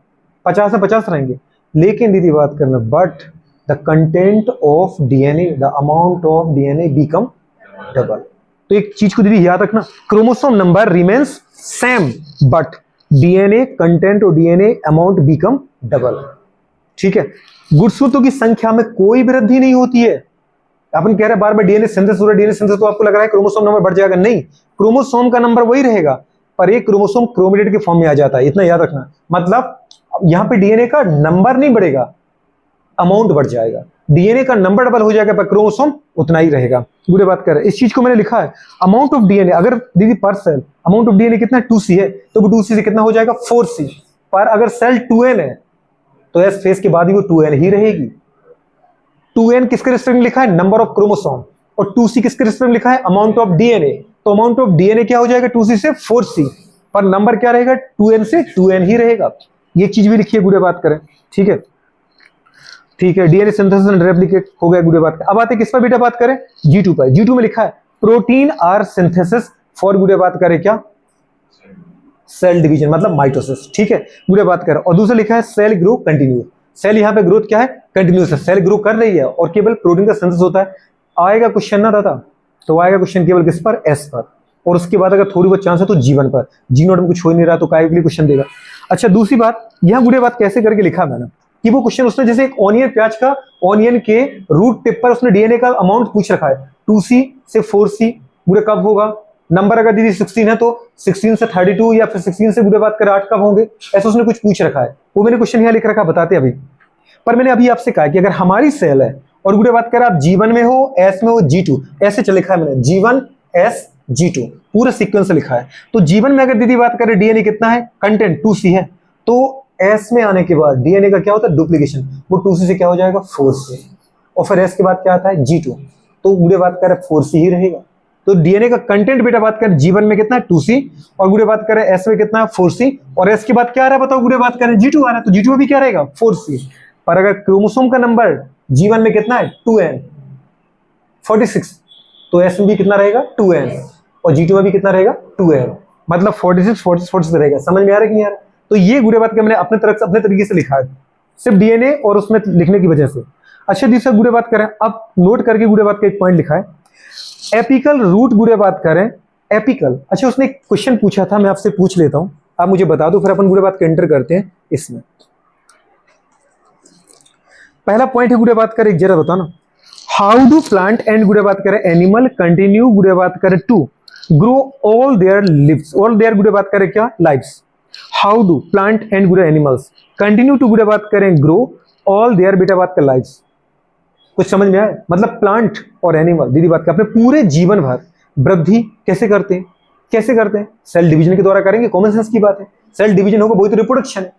50 है 50 रहेंगे। लेकिन दीदी बात करना, but the content of DNA, the amount of DNA become double. तो एक चीज को दीदी याद रखना, chromosome number remains same but DNA content और डीएनए अमाउंट बिकम डबल। ठीक है, गुणसूत्रों की संख्या में कोई वृद्धि नहीं होती है। अपन कह रहे हैं बार बार डीएनए सिंथेसिस हो रहा है, डीएनए सिंथेसिस, तो आपको लग रहा है क्रोमोसोम नंबर बढ़ जाएगा। नहीं, क्रोमोसोम का नंबर वही रहेगा पर एक क्रोमोसोम क्रोमेटिड के फॉर्म में आ जाता है, इतना याद रखना। मतलब यहां पे डीएनए का नंबर नहीं बढ़ेगा, अमाउंट बढ़ जाएगा। डीएनए का नंबर डबल हो जाएगा पर क्रोमोसोम उतना ही रहेगा। गुड़े बात कर, इस चीज को मैंने लिखा है अमाउंट ऑफ डीएनए। अगर दीदी पर सेल अमाउंट ऑफ डीएनए कितना 2C है तो वो 2C से कितना हो जाएगा 4C। पर अगर सेल 2N है तो एस फेज के बाद ही वो 2N ही रहेगी। 2N किसके रिस्पेक्ट में लिखा है, नंबर ऑफ क्रोमोसोम, और 2C किसके रिस्पेक्ट में लिखा है, अमाउंट ऑफ डीएनए। तो अमाउंट ऑफ डीएनए क्या हो जाएगा 2C से 4C, पर नंबर क्या रहेगा 2N से 2N ही रहेगा। ये चीज भी लिखिए गुड़े बात करें। ठीक है, ठीक है, डीएनए सिंथेसिस एंड रेप्लिकेट हो गया गुड़े बात करें। अब आते किस पर बेटा बात करें, G2 पर। G2 में लिखा है प्रोटीन आर सिंथेसिस फॉर गुड़े बात करें क्या, सेल डिवीजन मतलब माइटोसिस। ठीक है, गुड़े बात करें। और दूसरा लिखा है सेल ग्रो कंटिन्यू। सेल यहाँ पे ग्रोथ क्या है, कंटिन्यूस है, सेल ग्रो कर रही है और केवल प्रोटीन का सिंथेसिस होता है। आएगा क्वेश्चन ना दादा, तो आएगा क्वेश्चन केवल किस पर, एस पर, और उसके बाद अगर थोड़ी बहुत चांस है तो जीवन पर। जी नोट में कुछ हो ही नहीं रहा तो काय के लिए क्वेश्चन देगा। अच्छा दूसरी बात, यहाँ गुड़े बात कैसे करके लिखा मैंने कि वो क्वेश्चन उसने जैसे एक ऑनियन, प्याज का ऑनियन के रूट टिप पर उसने डीएनए का अमाउंट पूछ रखा है 2C से 4C। गुड़े कब होगा, नंबर अगर दीदी 16 है तो 16 से 32 या फिर 16 से गुड़े बात कर 8 कब होंगे, ऐसा उसने कुछ पूछ रखा है। वो मैंने क्वेश्चन यहाँ लिख रखा, बताते अभी। पर मैंने अभी आपसे कहा कि अगर हमारी सेल है और गुड़े बात कर आप जीवन में हो, एस में हो, G2 ऐसे चल लिखा है मैंने, जीवन एस G2 पूरा सीक्वेंस लिखा है। तो जीवन में अगर दीदी बात करें डीएनए कितना है, कंटेंट 2C है, तो एस में आने के बाद डीएनए का क्या होता है डुप्लीकेशन, वो 2C से क्या हो जाएगा 4C, और फिर एस के बाद क्या आता है G2, तो गुड़े बात करें 4C ही रहेगा। तो डीएनए का कंटेंट बेटा बात करें जीवन में कितना है 2C, और गुड़े बात करें एस में कितना है 4C, और एस के बाद क्या आ रहा है बताओ, गुड़े बात करें G2 आ रहा है, तो G2 में भी क्या रहेगा 4C। पर अगर क्रोमोसोम का नंबर जीवन में कितना है 2N 46, तो एस में भी कितना रहेगा 2N, और G2 में भी कितना रहेगा 2N, मतलब 46 46 46 रहेगा। समझ में आ रहा है कि नहीं आ रहा? तो ये गुड़े बात का मैंने अपने तरफ से अपने तरीके से लिखा है, सिर्फ डीएनए और उसमें लिखने की वजह से। अच्छा दूसरा गुड़े बात करें, अब नोट करके गुड़े बात का एक पॉइंट लिखा है, एपिकल रूट गुड़े बात करें, एपिकल। अच्छा उसने एक क्वेश्चन पूछा था, मैं आपसे पूछ लेता हूं, आप मुझे बता दो, फिर अपन गुड़े बात का एंटर करते हैं इसमें। पहला पॉइंट है गुड़े बात करें, जरा बताओ ना, हाउ डू प्लांट एंड गुड़े बात करें एनिमल कंटिन्यू गुड़े बात करें to grow all their lives, all their गुड़े बात करें क्या lives. How do plant and गुड़े एनिमल्स कंटिन्यू टू गुड़े बात करें ग्रो ऑल देयर बेटा बात कर लाइव्स। कुछ समझ में आया, मतलब प्लांट और एनिमल दीदी बात कर अपने पूरे जीवन भर वृद्धि कैसे करते हैं, कैसे करते हैं, सेल डिवीजन के द्वारा करेंगे, कॉमन सेंस की बात है। सेल डिवीजन होगा वही तो रिप्रोडक्शन है,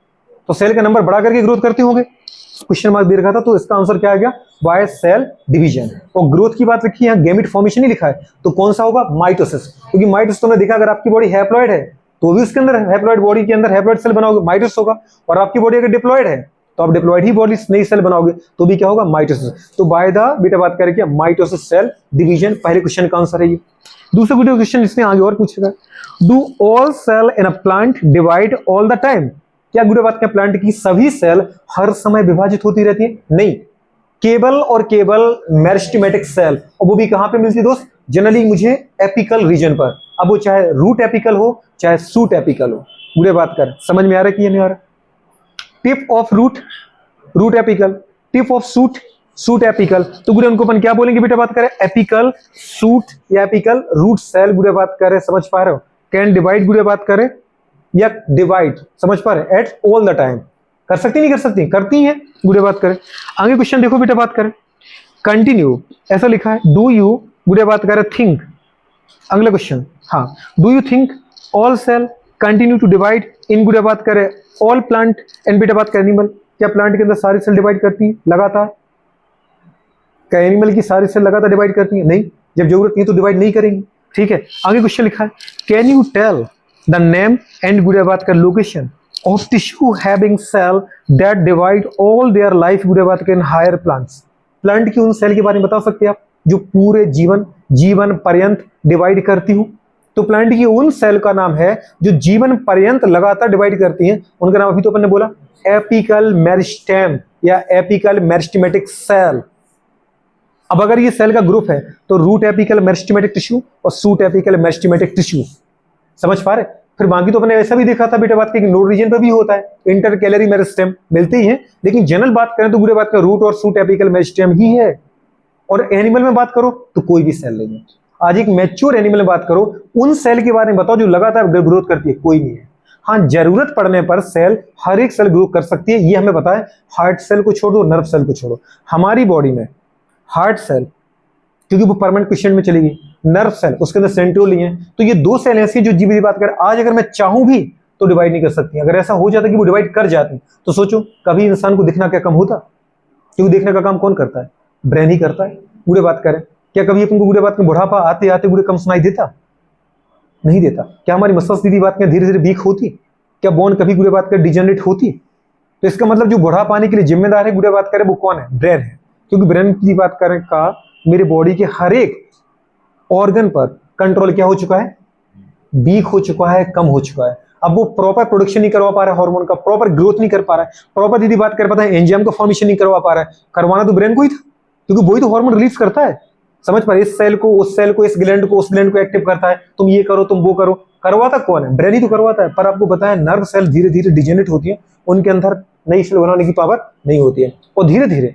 तो सेल का नंबर बढ़ा करके ग्रोथ करते होंगे। क्वेश्चन मार्क दे रखा था तो इसका आंसर क्या आ गया, बाय सेल डिवीजन। और ग्रोथ की बात लिखी है, यहाँ गैमेट फॉर्मेशन ही लिखा है, तो कौन सा होगा माइटोसिस, क्योंकि माइटोसिस तो देखा अगर आपकी बॉडी हैप्लॉइड है तो भी उसके अंदर हैप्लॉइड बॉडी के अंदर हैप्लॉइड सेल बनाओगे माइटोसिस होगा, और आपकी बॉडी अगर डिप्लॉइड है तो आप डिप्लॉइड ही बॉडी नई सेल बनाओगे तो भी क्या होगा माइटोसिस। तो बाय द बेटा बात करें क्या माइटोसिस सेल डिवीजन, पहले क्वेश्चन का आंसर है ये। दूसरा वीडियो क्वेश्चन इसने आगे और पूछेगा, do all cell in a plant divide all the time. क्या गुड़े बात क्या प्लांट की सभी सेल हर समय विभाजित होती रहती है, नहीं। केबल और केबल मेरिस्टेमेटिक सेल, और वो भी कहां पे मिलती है दोस्त? जनरली मुझे एपिकल रीजन पर। अब वो चाहे रूट एपिकल हो चाहे सूट एपिकल हो। पूरे बात कर, समझ में आ रहा है कि ये नहीं आ रहा? Tip of root, root apical, tip of shoot, shoot apical. तो गुड़े उनको अपन क्या बोलेंगे बेटा? बात करें एपिकल सूट या एपिकल रूट सेल। गुड़े बात करें, समझ पा रहे हो? कैन डिवाइड, गुड़े बात करें या डिवाइड, समझ पा रहे? एट ऑल द टाइम, कर सकती नहीं कर सकती? करती है। गुड़े बात करें आगे क्वेश्चन देखो बेटा, बात करें कंटिन्यू, ऐसा लिखा है डू यू, गुड़े बात करें थिंक। अगला क्वेश्चन, हाँ, do you think all cell continue to divide in, गुड़े बात करें ऑल प्लांट एंड, बेटा बात करें एनिमल, क्या प्लांट के अंदर सारी सेल डिवाइड करती है लगातार? क्या एनिमल की सारी सेल लगातार डिवाइड करती है? नहीं, जब जरूरत नहीं तो डिवाइड नहीं करेंगी। ठीक है, आगे क्वेश्चन लिखा है can you tell the name and, गुड़े बात कर location of tissue having cell that divide all their life, गुड़े बात कर इन हायर प्लांट्स। प्लांट की उन सेल के बारे में बता सकते हैं आप जो पूरे जीवन पर्यंत डिवाइड करती हूँ? तो प्लांट की उन सेल का नाम है जो जीवन पर्यंत लगातार डिवाइड करती हैं, उनका नाम अभी तो अपन ने बोला एपिकल मेरिस्टेम या एपिकल मेरिस्टेमेटिक सेल। अब अगर ये सेल का ग्रुप है तो रूट एपिकल मेरिस्टेमेटिक टिश्यू और सूट एपिकल मेरिस्टेमेटिक टिश्यू, समझ पा रहे? फिर बाकी तो अपने ऐसा भी देखा था बेटा बात की नोड रीजन पे भी होता है, इंटर कैलरी मेरिस्टेम मिलते ही हैं, लेकिन जनरल बात करें तो पूरे बात का रूट और सूट एपिकल मेरिस्टेम ही है। और एनिमल में बात करो तो कोई भी सेल नहीं है। आज एक मैच्योर एनिमल में बात करो, उन सेल के बारे में बताओ जो लगातार ग्रोथ करती है, कोई नहीं है। हाँ, जरूरत पड़ने पर सेल, हर एक सेल ग्रो कर सकती है, ये हमें पता है। हार्ट सेल को छोड़ दो, नर्व सेल को छोड़ो, हमारी बॉडी में हार्ट सेल क्योंकि वो परमानेंट क्वेश्चन में चली गई, नर्व सेल उसके अंदर सेंट्रियोल नहीं है, तो ये दो सेल ऐसी जो जीवी बात कर आज अगर मैं चाहूं भी तो डिवाइड नहीं कर सकती। अगर ऐसा हो जाता कि वो डिवाइड कर जाती तो सोचो कभी इंसान को दिखना क्या कम होता? क्योंकि देखने का काम कौन करता है? ब्रेन ही करता है। बूढ़े बात करें, क्या कभी अपन को बूढ़े बात में बुढ़ापा आते आते बूढ़े कम सुनाई देता? नहीं देता। क्या हमारी मसल्स दीदी बात में धीरे धीरे वीक होती? क्या बोन कभी बूढ़े बात कर डिजेनरेट होती? तो इसका मतलब जो बुढ़ापा आने के लिए जिम्मेदार है बूढ़े बात करें वो कौन है? ब्रेन है। क्योंकि ब्रेन की बात करें का मेरे बॉडी के हर एक ऑर्गन पर कंट्रोल क्या हो चुका है? वीक हो चुका है, कम हो चुका है। अब वो प्रॉपर प्रोडक्शन नहीं करवा पा रहा है हार्मोन का, प्रॉपर ग्रोथ नहीं कर पा रहा है, प्रॉपर दीदी बात कर पाता है एंजाइम का फॉर्मेशन नहीं करवा पा रहा है। करवाना तो ब्रेन को ही था, क्योंकि वही तो हार्मोन रिलीज करता है। समझ पा रहे? इस सेल को उस सेल को, इस ग्लैंड को उस ग्लैंड को एक्टिव करता है, तुम ये करो तुम वो करो। करवाता कौन है? ब्रेन ही तो करवाता है। पर आपको पता है नर्व सेल धीरे धीरे डिजेनरेट होती है, उनके अंदर नई सेल बनाने की पावर नहीं होती है, और धीरे धीरे